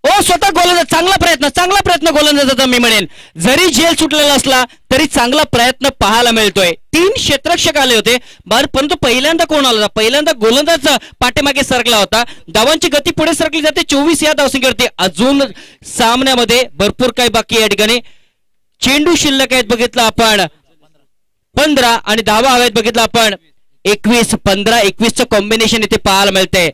ओ स्वतः गोलंदाज, चांगला प्रयत्न गोलंदाजाचा मी म्हणेन. जरी झेल सुटलेला असला तरी चांगला प्रयत्न पाहायला मिळतोय. 3 क्षेत्ररक्षक आले होते परंतु पहिल्यांदा कोण आला? पहिल्यांदा गोलंदाज पाठीमागे सरकला होता. धावांची गती पुढे सरकली जाते 24 या धावसंख्येवरती. अजून सामन्यामध्ये भरपूर काही बाकी या ठिकाणी. चेंडू शिल्लक आहेत बघितलं आपण 15 आणि धावा हव्यात बघितलं आपण 21. 15-21चं कॉम्बिनेशन इथे पाहायला मिळतंय.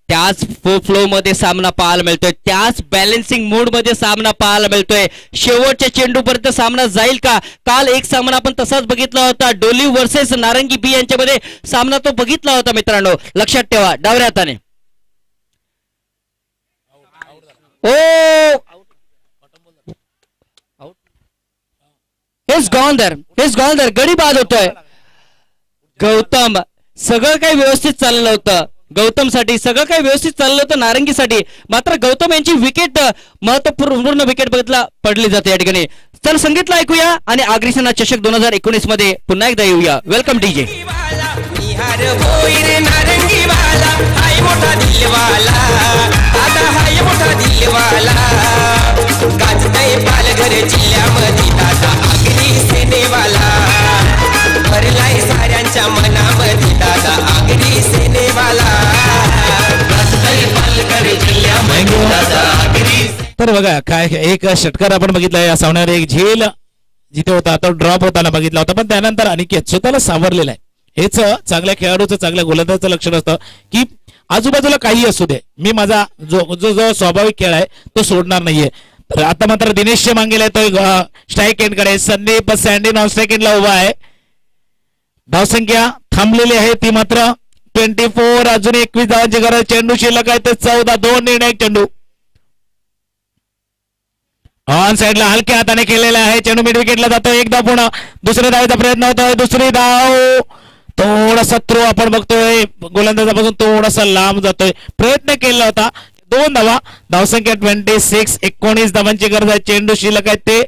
त्याच फ्लो मध्ये सामना पाहायला मिळतोय, त्याच बॅलन्सिंग मोड मध्ये सामना पाहायला मिळतोय. शेवटच्या चेंडूपर्यंत सामना जाईल का? काल एक सामना आपण तसाच बघितला होता, डोली वर्सेस नारंगी बी यांच्यामध्ये सामना तो बघितला होता मित्रांनो. लक्षात ठेवा. डाव्या हाताने हेच गॉन दर गडी बाद होतोय. गौतम, सगळं काही व्यवस्थित चाललं होतं. गौतम साठी सगळं काही व्यवस्थित चाललं होतं नारंगीसाठी. मात्र गौतम यांची विकेट, महत्वपूर्ण विकेट बघितला पडली जाते या ठिकाणी. तर संगीतला ऐकूया आणि आगरी सेना चषक 2019 मध्ये पुन्हा एकदा येऊया. Welcome DJ. साऱ्यांच्या मनामध्ये दादा आगरी सेनेवाला. तर बघा काय एक षटकार आपण बघितला या सामन्यावर. एक झेल जिथे होता तो ड्रॉप होताना बघितला होता, पण त्यानंतर अनिकेत स्वतःला सावरलेला आहे. हेच चांगल्या खेळाडूचं, चांगल्या गोलंदाजाचं लक्षण असतं की आजूबाजूला काही असू दे, मी माझा जो स्वाभाविक खेळ आहे तो सोडणार नाहीये. तर आता मात्र दिनेश मांगेला येतोय स्ट्राईक एंडकडे. संदीप सँडी नॉन स्ट्राईक एंडला उभा आहे. धावसंख्या थांबलेली आहे ती मात्र 24. अजून 21 धावांची गरज. चेंडू शिल्लक आहे ते 14. 2 निर्णायक चेंडू ऑन साइडला हलक्या हाताने केलेला आहे. चेंडू मिड विकेटला जातोय. एकदा पुन्हा दुसऱ्या धावेचा प्रयत्न होतोय. दुसरी धाव थोडासा थ्रो आपण बघतोय गोलंदाजापासून थोडासा लांब जातोय. प्रयत्न केला होता. 2 धावा. धावसंख्या 26. 19 धावांची गरज आहे. चेंडू शिल्लक आहे ते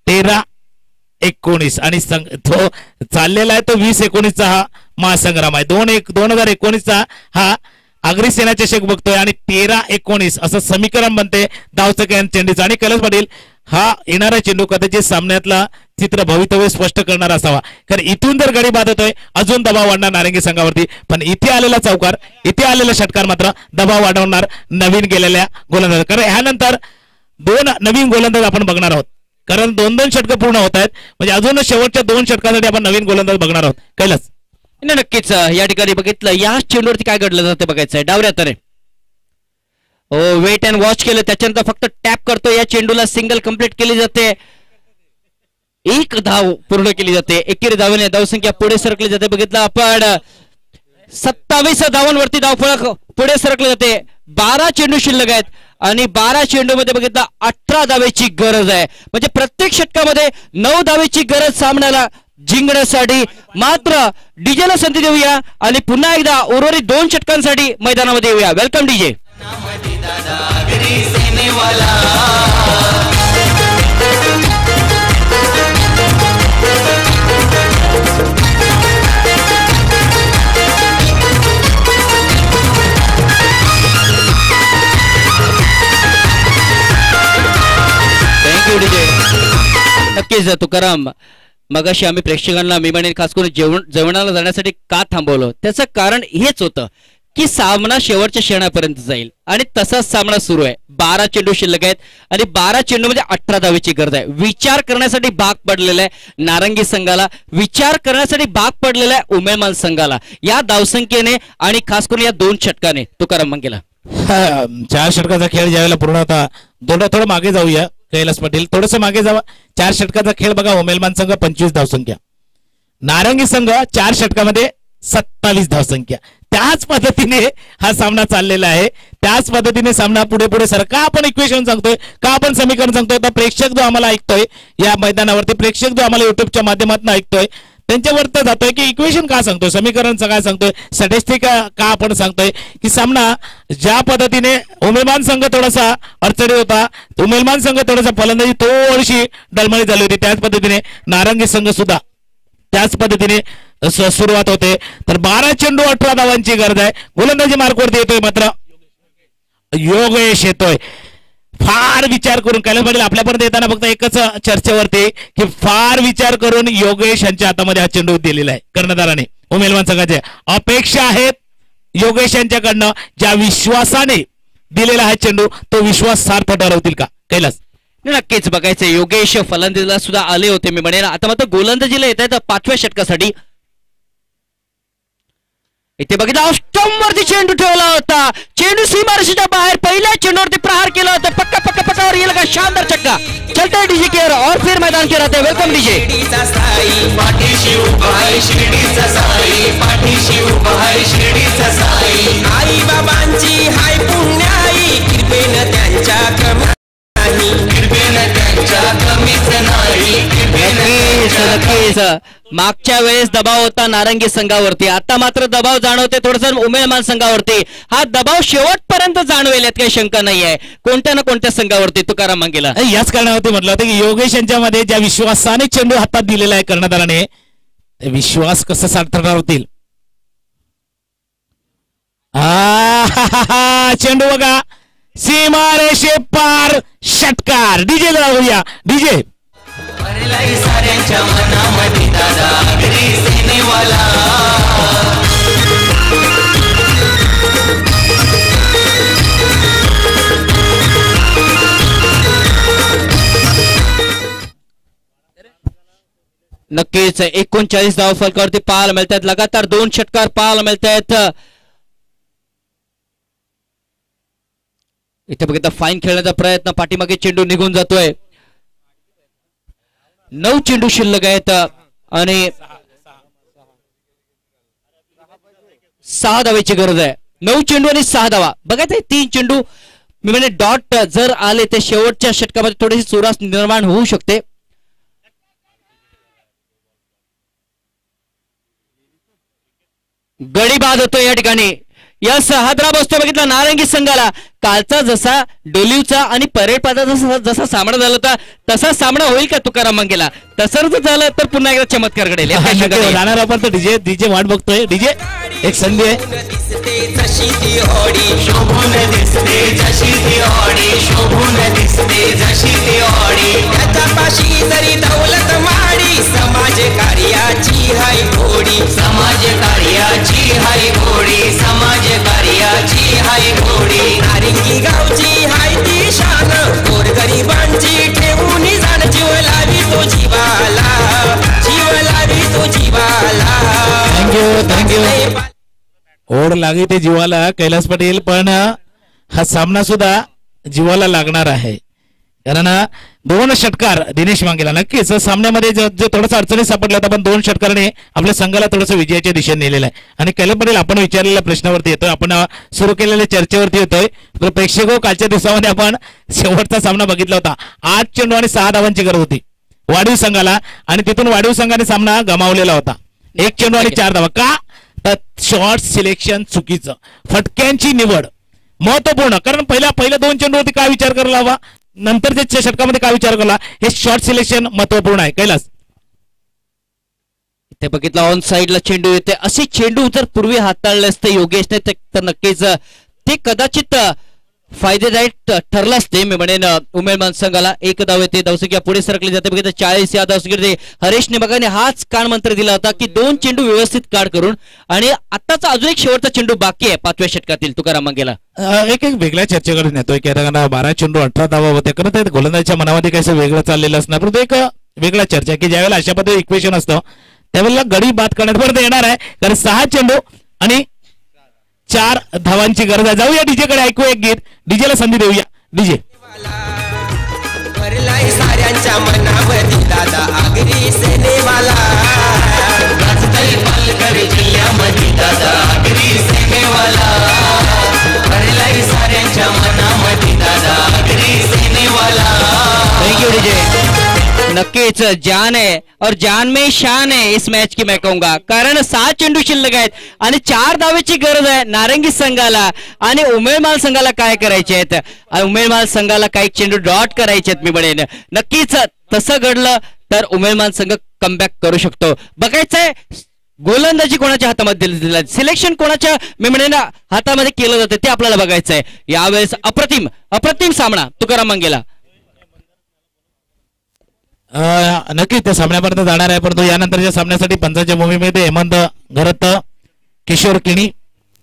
13-19 आणि तो चाललेला आहे तो 20-19चा हा महासंग्राम आहे. 2019चा हा आगरी सेना चषक बघतोय आणि 13-19 असं समीकरण बनते धावसंख्या चेंडूचं. आणि कैलास पाटील हा येणारा चेंडू कदाचित सामन्यातला चित्र भवितव्य स्पष्ट करणारा असावा, कारण इथून जर गडी बाद होतोय अजून दबाव वाढणार नारंगी संघावरती. पण इथे आलेला चौकार, इथे आलेला षटकार मात्र दबाव वाढवणार नवीन गेलेल्या गोलंदाज. कारण ह्यानंतर 2 नवीन गोलंदाज आपण बघणार आहोत, कारण 2-2 षटकं पूर्ण होत आहेत. म्हणजे अजून शेवटच्या 2 षटकासाठी आपण नवीन गोलंदाज बघणार आहोत. कैलास नक्कीच या ठिकाणी बघितलं या चेंडूवरती काय घडलं जातं बघायचंय. डावऱ्या तरे वेट अँड वॉच केलं, त्याच्यानंतर फक्त टॅप करतो. या चेंडूला सिंगल कंप्लीट केली जाते, 1 धाव पूर्ण केली जाते. एकेरी धावेने धावसंख्या पुढे सरकली जाते. बघितलं आपण 27 धावांवरती धावफलक पुढे सरकले जाते. 12 चेंडू शिल्लक आहेत आणि 12 चेंडू मध्ये बघितलं 18 धावेची गरज आहे. म्हणजे प्रत्येक षटकामध्ये 9 धावेची गरज सामन्याला जिंकण्यासाठी. मात्र डीजेला संधी देऊया आणि पुन्हा एकदा उर्वरित 2 षटकांसाठी मैदानामध्ये येऊया. Welcome DJ. Thank you DJ. नक्कीच तुकाराम, मगाशी आम्ही प्रेक्षकांना मी म्हणेन खास करून जेवणाला जाण्यासाठी का थांबवलं, त्याचं कारण हेच होतं की सामना शेवटच्या क्षणापर्यंत जाईल आणि तसाच सामना सुरू आहे. 12 चेंडू शिल्लक आहेत आणि 12 चेंडू मध्ये 18 धावेची गरज आहे. विचार करण्यासाठी भाग पडलेला आहे नारंगी संघाला, विचार करण्यासाठी भाग पडलेला आहे उमेदमान संघाला या धावसंख्येने आणि खास करून या 2 षटकाने. तुकाराम मंगेला 4 षटकाचा खेळ ज्यावेळेला पूर्ण होता, थोडं मागे जाऊया कैलास पाटील, थोडस मागे जावा. 4 षटकाचा खेळ बघा. उमेलमान संघ 25 धावसंख्या, नारंगी संघ 4 षटकामध्ये 27 धावसंख्या. त्याच पद्धतीने हा सामना चाललेला आहे, त्याच पद्धतीने सामना पुढे पुढे सर. का आपण इक्वेशन सांगतोय, का आपण समीकरण सांगतोय, तर प्रेक्षक जो आम्हाला ऐकतोय या मैदानावरती, प्रेक्षक जो आम्हाला युट्यूबच्या माध्यमातून ऐकतोय त्यांच्यावर तर जातोय की इक्वेशन का सांगतोय, समीकरणचं काय सांगतोय, स्टॅटिस्टिक का आपण सांगतोय की सामना ज्या पद्धतीने उमेदवार संघ थोडासा अडचणी होता, उमेदवार संघ थोडासा फलंदाजी थोडीशी डळमळी झाली होती, त्याच पद्धतीने नारंगी संघ सुद्धा त्याच पद्धतीने सुरुवात होते. तर 12 चेंडू 18 धावांची गरज आहे. गोलंदाजी मार्कवरती येतोय मात्र योगेश येतोय. फार विचार करून कैलास पाटील आपल्यापर्यंत येताना फक्त एकच चर्चेवरती की फार विचार करून योगेश यांच्या हातामध्ये हा चेंडू दिलेला आहे कर्णधाराने. उमेदवार संघाचे अपेक्षा आहेत योगेश यांच्याकडनं, ज्या विश्वासाने दिलेला हा चेंडू तो विश्वास सार्थ ठरवतील का कैलास? नक्कीच बघायचं. योगेश फलंदाजीला सुद्धा आले होते मी म्हणेन. आता मात्र गोलंदाजीला येत आहेत 5व्या षटकासाठी. इथे बघितलं स्टंपवरती चेंडू ठेवला होता, चेंडू सीमारेषेच्या बाहेर पहिल्या चेंडूवरती प्रहार केला होता. पक्का पक्का पक्कावर येईल का शानदार छक्का. चलते डीजे केअर और फिर मैदान के रहते. Welcome DJ. आई बाबांची हाय पुण्याई कृपेन त्यांच्या नक्कीच मागच्या वेळेस दबाव होता नारंगी संघावरती, आता मात्र दबाव जाणवते थोडस उमेदवार संघावरती. हा दबाव शेवटपर्यंत जाणवेल यात काही शंका नाही आहे कोणत्या ना कोणत्या संघावरती. तुकाराम मंगेला याच कारणावरती म्हटलं होतं की योगेश यांच्यामध्ये ज्या विश्वासाने चेंडू हातात दिलेला आहे कर्णधाराने, विश्वास कसं सार्थणार होतील. चेंडू बघा सीमारेषे पार, षटकार. डीजे जाऊया डीजे. साऱ्यांच्या मनामध्ये दादा आगरी सेनेवाला. नक्कीच 39 धाव फलकावरती पाहायला मिळत आहेत. लगातार 2 षटकार पाहायला मिळत आहेत. इथे बघितलं फाईन खेळण्याचा प्रयत्न, पाठीमागे चेंडू निघून जातोय. 9 चेंडू शिल्लक आहेत आणि 6 धावेची गरज आहे. 9 चेंडू आणि 6 धावा. बघायचं 3 चेंडू मी म्हणजे डॉट जर आले ते शेवटच्या षटकामध्ये थोडीशी चुरास निर्माण होऊ शकते. गडी बाद होतो या ठिकाणी. यस हादरा बसतो बघितला नारंगी संघाला. कालचा जसा डोलीवचा आणि परेड पादाचा जसा सामना झाला होता तसा सामना होईल का तुकाराम मंगेला? तसं जर झालं तर पुन्हा एकदा चमत्कार घडेल. यात काही शंका नाही. जाणार आपण तर डीजे वाट बघतोय. डीजे एक संधी आहे. दिसते जशी ती होडी शोभून दिसते जशी ती होडी शोभून दिसते जशी ती होडी त्याच्या पाशी जरी दौलत माडी समाज कार्याची हाय घोडी समाज कार्याची हाय घोडी समाज कार्याची हाय घोडी नारिंगी गावची हाय ती शान गोरगरिबांची ठेवून जाण जीव लावी तो जीवाला जीव लावी तो जीवाला. थँक्यू. ओढ लागे ते जीवाला कैलास पटेल, पण हा सामना सुद्धा जीवाला लागणार आहे कारण 2 षटकार दिनेश मांगेला. नक्कीच सामन्यामध्ये जो थोडासा अडचणी सापडला होता पण 2 षटकाराने आपल्या संघाला थोडंसं विजयाच्या दिशेने नेलेलं आहे. आणि कैलास पटेल आपण विचारलेल्या प्रश्नावरती येतोय, आपण सुरू केलेल्या चर्चेवरती येतोय. तर प्रेक्षक कालच्या दिवसामध्ये आपण शेवटचा सामना बघितला होता. 8 चेंडू आणि 6 धावांची गरज होती वाढीव संघाला आणि तिथून वाढीव संघाने सामना गमावलेला होता. 1 चेंडू आणि 4 धावा. का? शॉर्ट सिलेक्शन चुकीचं, फटक्यांची निवड महत्वपूर्ण. कारण पहिल्या 2 चेंडूवरती काय विचार करायला हवा, नंतरच्या षटकामध्ये काय विचार केला, हे शॉर्ट सिलेक्शन महत्वपूर्ण आहे. कैलास ते बघितलं ऑन साइडला चेंडू येते. असे चेंडू जर पूर्वी हाताळले असते योगेशने तर नक्कीच ते कदाचित फायदेदायक ठरलं असते. मी म्हणेन उमेदवार संघाला 1 धाव येते. धावसंख्या पुढे सरकली जाते. बघितलं 40 या धावसंख्येमध्ये हरेशने बघाने हाच कान मंत्र दिला होता की 2 चेंडू व्यवस्थित काढ करून. आणि आताचा अजून एक शेवटचा चेंडू बाकी आहे 5व्या षटकातील तुकाराम मंगेला. एक वेगळ्या चर्चेकडे नेतोय की 12 चेंडू 18 धावा होते. खरं गोलंदाजाच्या मनामध्ये कसं वेगळं चाललेलं असणार, परंतु एक वेगळा चर्चा की ज्यावेळेला अशा पद्धतीने इक्वेशन असतं त्यावेळेला गडी बाद करण्यापर्यंत येणार आहे. कारण 6 चेंडू आणि 4 धावांची गरज आहे. जाऊया डीजे कडे, ऐकू एक गीत, डीजेला संधी देऊया. डीजे भरलाय साऱ्यांच्या मनामध्ये दादा आगरी सेनेवाला गाजतय पालघर जिल्ह्यामध्ये दादा आगरी सेनेवाला भरलाय साऱ्यांच्या मनामध्ये दादा आगरी सेनेवाला. Thank you DJ. नक्कीच जान है और जान में शान है इस मैच की मैं कहूंगा. कारण 6 चेंडू शिल्लक आहेत आणि 4 धावेची गरज आहे नारंगी संघाला. आणि उमेदवार संघाला काय करायचे आहेत, उमेदवार संघाला काही चेंडू डॉट करायचे आहेत. मी म्हणेन नक्कीच तसं घडलं तर उमेदवार संघ कमबॅक करू शकतो. बघायचंय गोलंदाजी कोणाच्या हातामध्ये दिली, सिलेक्शन कोणाच्या मी म्हणेन हातामध्ये केलं जातं ते आपल्याला बघायचंय. यावेळेस अप्रतिम सामना तुकाराम मंगेला. नक्कीच त्या सामन्यापर्यंत जाणार आहे. परंतु यानंतरच्या सामन्यासाठी पंचांच्या भूमीमध्ये हेमंत घरत, किशोर किणी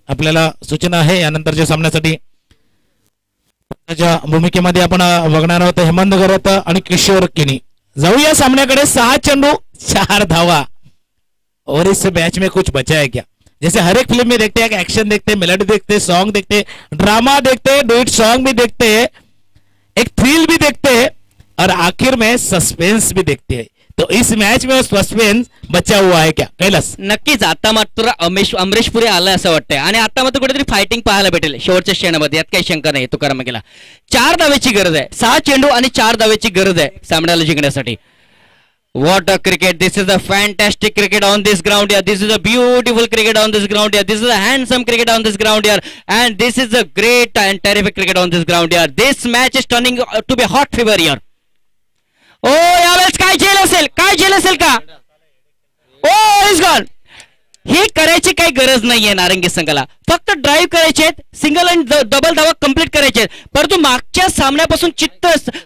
आपल्याला सूचना आहे. यानंतरच्या सामन्यासाठी भूमिकेमध्ये आपण बघणार आहोत हेमंत घरत आणि किशोर किणी. जाऊया सामन्याकडे. 6 चेंडू 4 धावा. और इस मैच में कुछ बचा है क्या? जैसे हर एक फिल्म में देखते हैं, एक्शन देखते हैं, मेलोडी देखते हैं, सॉन्ग देखते हैं, ड्रामा देखते हैं, डुएट सॉन्ग भी देखते हैं, एक थ्रिल भी देखते हैं और आखिर में सस्पेंस भी देखते हैं. तो इस मैच में सस्पेंस बचा हुआ है क्या कैलास? नक्कीच. आता मात्र अमरीश पुरी आलाय असं वाटतंय आणि आता मात्र कुठेतरी फायटिंग पाहायला भेटेल शेवटच्या क्षणामध्ये. यात काही शंका नाही तुकाराम मंगेला. 4 धावेची गरज आहे. 6 चेंडू आणि 4 धावेची गरज आहे सामन्याला जिंकण्यासाठी. What a cricket! This is a fantastic cricket on this ground here. This is a beautiful cricket on this ground here. This is a handsome cricket on this ground here. And this is a great and terrific cricket on this ground here. This match is turning to be hot fever here. Oh, यावेळेस काय झेल असेल का? Oh, he's gone. हे करायची काही गरज नाहीये नारंगी संघाला. फक्त ड्राईव्ह करायचे आहेत, सिंगल आणि डबल धावा कंप्लीट करायचे आहेत. परंतु मागच्या सामन्यापासून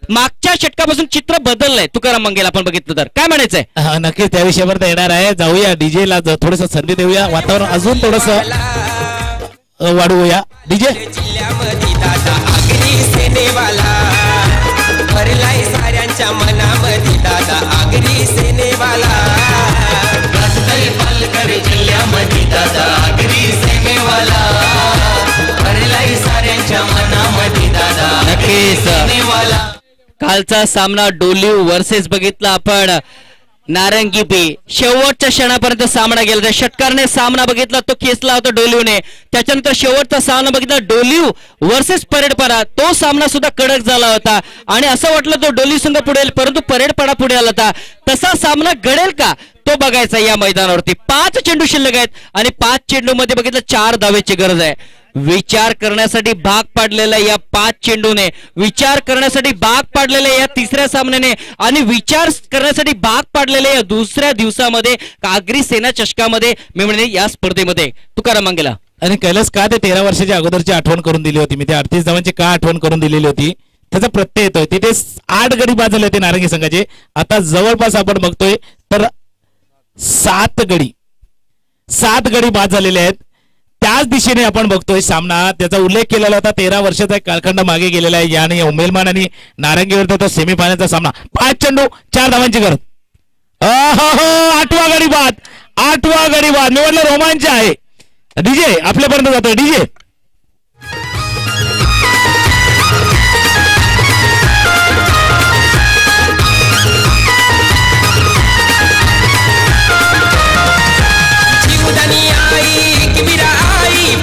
मागच्या षटकापासून चित्र बदललंय तुकाराम मंगेला आपण बघितलं तर. काय म्हणायचंय? नक्कीच त्या विषयावर येणार आहे. जाऊया डीजेला थोडस संधी देऊया, वातावरण अजून थोडस वाढवूया. डीजे भरलाय साऱ्यांच्या मनामध्ये दादा आगरी सेनेवाला पालघर जिल्ह्यामध्ये दादा आगरी सेनेवाला भरलाय साऱ्यांच्या मनामध्ये दादा नक्कीच. सेनेवाला. कालचा सामना डोलीव वर्सेस बघितला आपण नारंगी बी. शेवटच्या क्षणापर्यंत सामना गेला. त्या षटकारने सामना बघितला तो खेचला होता डोलीवने. त्याच्यानंतर शेवटचा सामना बघितला डोलीव वर्सेस परेडपाडा. तो सामना सुद्धा कडक झाला होता आणि असं वाटलं तो डोलीव संघ पुढे येईल परंतु परेडपाडा पुढे आला होता. तसा सामना घडेल का तो बघायचा या मैदानावरती. 5 चेंडू शिल्लक आहेत आणि 5 चेंडू मध्ये बघितलं 4 धावेची गरज आहे. विचार करण्यासाठी भाग पाडलेल्या या 5 चेंडूने, विचार करण्यासाठी भाग पाडलेल्या या तिसऱ्या सामन्याने आणि विचार करण्यासाठी भाग पाडलेल्या या दुसऱ्या दिवसामध्ये आगरी सेना चषकामध्ये मी म्हणेन या स्पर्धेमध्ये तुकाराम मंगेला. आणि कैलास का ते 13 वर्षाच्या अगोदरची आठवण करून दिली होती मी, त्या 38 धावांची का आठवण करून दिलेली होती त्याचा प्रत्यय येतोय. तिथे 8 गडी बाद झाले होते नारंगी संघाचे, आता जवळपास आपण बघतोय तर 7 गडी बाद झालेले आहेत. त्याच दिशेने आपण बघतोय सामना, त्याचा उल्लेख केलेला होता. 13 वर्षाचा एक कालखंड मागे गेलेला आहे. याने उमेलमान आणि नारंगी विरुद्ध तो सेमीफायनलचा सामना, 5 चेंडू 4 धावांची गरज. 8वा गडी बाद, 8वा गडी बाद. मी म्हटलं रोमांच आहे. डीजे आपल्यापर्यंत जातोय. डीजे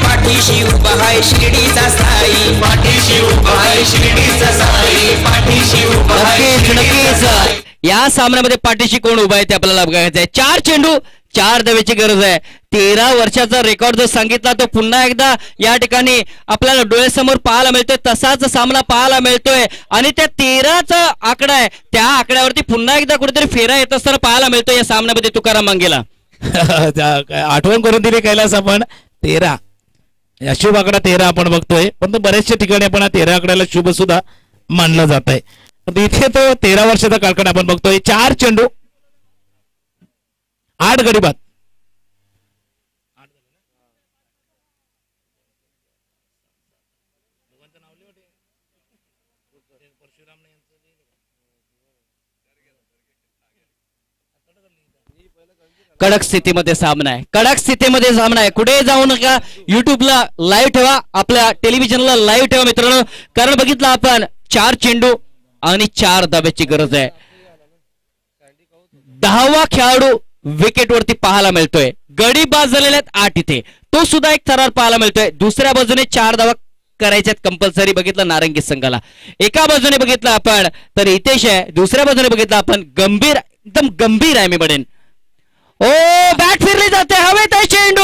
पाठीशी उभा आहे शिर्डीचा साई, पाठीशी उभा आहे शिर्डीचा साई, पाठीशी उभा आहे शिर्डीचा साई. या सामन्यामध्ये पाठीशी कोण उभा आहे ते आपल्याला बघायचं आहे. 4 चेंडू 4 धावेची गरज आहे. 13 वर्षाचा रेकॉर्ड जो सांगितला तो पुन्हा एकदा या ठिकाणी आपल्याला डोळ्यासमोर पाहायला मिळतोय. तसाच सामना पाहायला मिळतोय आणि त्या 13चा आकडा आहे, त्या आकड्यावरती पुन्हा एकदा कुठेतरी फेरा येत असताना पाहायला मिळतोय या सामन्यामध्ये तुकाराम मंगेला. आठवण करून दिली कैलास आपण. 13 या शुभ आकडा 13 आपण बघतोय, पण बऱ्याचशा ठिकाणी आपण 13 आकड्याला शुभ सुद्धा मानलं जात आहे. इथे तो 13 वर्षाचा कालखंड आपण बघतोय. 4 चेंडू 8 गडी बाद. कडक स्थितीमध्ये सामना आहे, कडक स्थितीमध्ये सामना आहे. कुठे जाऊ नका, युट्यूबला लाईव्ह ठेवा, आपल्या टेलिव्हिजनला लाईव्ह ठेवा मित्रांनो, कारण बघितलं आपण 4 चेंडू आणि 4 धाब्याची गरज आहे. 10वा खेळाडू विकेटवरती पाहायला मिळतोय. गडी बाद झालेले आहेत 8 इथे, तो सुद्धा एक थरार पाहायला मिळतोय. दुसऱ्या बाजूने 4 धावा करायच्यात कंपल्सरी बघितलं नारंगी संघाला. एका बाजूने बघितलं आपण तर हितेश आहे, दुसऱ्या बाजूने बघितलं आपण गंभीर, एकदम गंभीर आहे मी म्हणेन. ओ बॅट फिरली जाते, हवेत आहे चेंडू.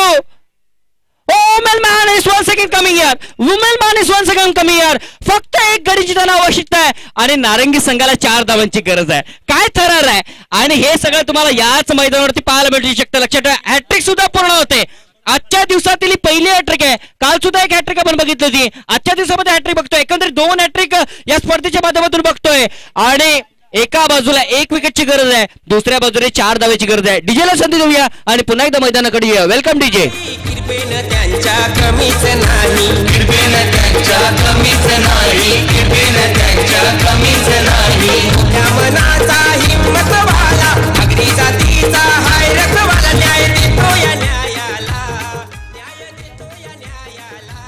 Womelman is once again coming here. Womelman is once again coming here. फक्त एक गडीची त्यांना आवश्यकता आहे आणि नारंगी संघाला 4 धावांची गरज आहे. काय थरार आहे आणि हे सगळं तुम्हाला याच मैदानावरती पाहायला मिळू शकतं. लक्षात ठेवा, हॅट्रिक सुद्धा पूर्ण होते. आजच्या दिवसातील ही पहिली हॅट्रिक आहे. काल सुद्धा एक हॅट्रिक आपण बघितली होती, आजच्या दिवसामध्ये हॅट्रिक बघतोय. एकंदरीत 2 हॅट्रिक या स्पर्धेच्या माध्यमातून बघतोय आणि एका बाजूला 1 विकेटची गरज आहे, दुसऱ्या बाजूला 4 धावेची गरज आहे. डीजेला संधी देऊया आणि पुन्हा एकदा मैदानाकडे येऊया. Welcome DJ. कृपेन त्यांच्या कमीच नाही, कृपेन त्यांच्या कमीच नाही, कृपेन त्यांच्या कमीच नाही. त्या मनाचा हिम्मतवाला, अगदी जातीचा हाय रखवाला, न्याय देतो या न्यायाला, न्याय देतो या न्यायाला.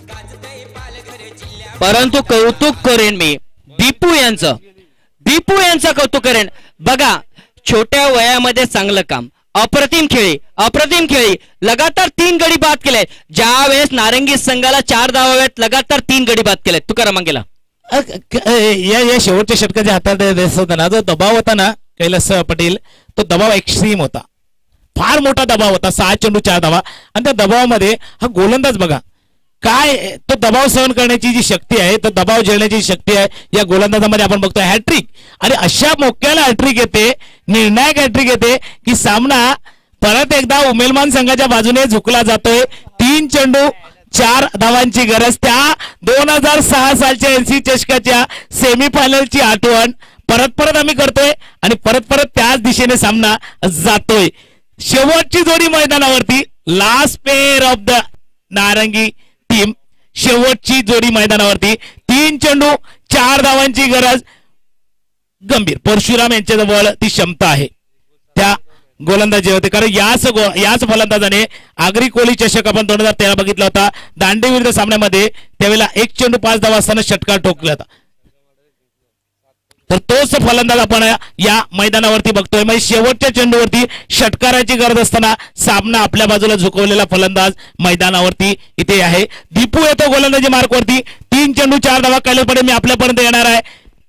गाजतय पालघर जिल्ह्यात. परंतु कौतुक करेन मी दीपू यांचं कौतुक करेन. बघा, छोट्या वयामध्ये चांगलं काम, अप्रतिम खेळी, लगातार 3 गडी बाद केले. ज्या वेळेस नारंगी संघाला 4 धावाव्यात, लगातार 3 गडी बाद केले. तुकाराम मंगेला. या शेवटच्या षटकाच्या हातात होता ना, जो दबाव होता ना कैलास पटेल, तो दबाव एक्स्ट्रीम होता, फार मोठा दबाव होता. 6 चेंडू 4 धावा आणि त्या दबावामध्ये हा गोलंदाज बघा काय, तो दबाव सहन करण्याची जी शक्ती आहे, तो दबाव झेलण्याची शक्ती आहे या गोलंदाजामध्ये आपण बघतोय. हॅट्रिक आणि अशा मोक्याला हॅट्रिक येते, निर्णायक हॅट्रिक येते की सामना परत एकदा उमेलमान संघाच्या बाजूने झुकला जातोय. 3 चेंडू 4 धावांची गरज. त्या 2006 सालच्या एनसी चषकाच्या सेमीफायनलची आठवण परत आम्ही करतोय आणि परत त्याच दिशेने सामना जातोय. शेवटची जोडी मैदानावरती, लास्ट पेअर ऑफ द नारंगी टीम, शेवटची जोडी मैदानावरती. 3 चेंडू 4 धावांची गरज. गंभीर परशुराम यांच्याजवळ ती क्षमता आहे त्या गोलंदाजी होते, कारण याच फलंदाजाने आगरी कोली चषक आपण 2013 बघितला होता दांडी विरुद्ध सामन्यामध्ये, त्यावेळेला 1 चेंडू 5 धावा असताना षटकार ठोकला होता. तर तोच फलंदाज आपण या मैदानावरती बघतोय. म्हणजे शेवटच्या चेंडूवरती षटकाराची गरज असताना सामना आपल्या बाजूला झुकवलेला फलंदाज मैदानावरती इथे आहे. दीपू येतो गोलंदाजी मार्कवरती. 3 चेंडू 4 धावा. कैलास मी आपल्यापर्यंत येणार आहे.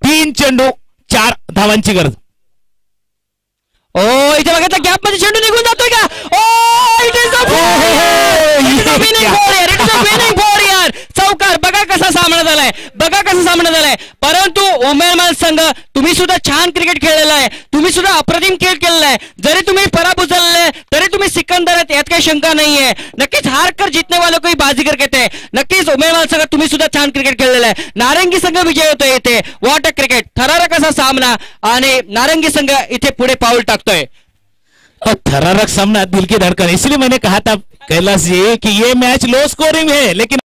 3 चेंडू 4 धावांची गरज. ओ इथे बघा, गॅप मध्ये चेंडू निघून जातोय का? ओ इट इज अ सामना झालाय, बघा कसा सामना झालाय. परंतु उमेदवार संघ तुम्ही सुद्धा छान क्रिकेट खेळलेला आहे, तुम्ही सुद्धा अप्रतिम खेळ केलेला आहे. जरी तुम्ही पराभूत झालेले तरी तुम्ही सिकंदर आहेत यात काही शंका नाहीये. नक्कीच हार कर जीतने वालों को ही बाजीगर कहते हैं. नक्कीच उमेदवार संघ तुम्ही सुद्धा छान क्रिकेट खेळलेला आहे. नारंगी संघ विजय होतोय इथे. वॉट अ क्रिकेट, थरारक असा सामना आणि नारंगी संघ इथे पुढे पाऊल टाकतोय. थरारक सामना, दिल की धड़कन. इसलिए मैंने कहा था कैलाश जी कि ये मैच लो स्कोरिंग है, लेकिन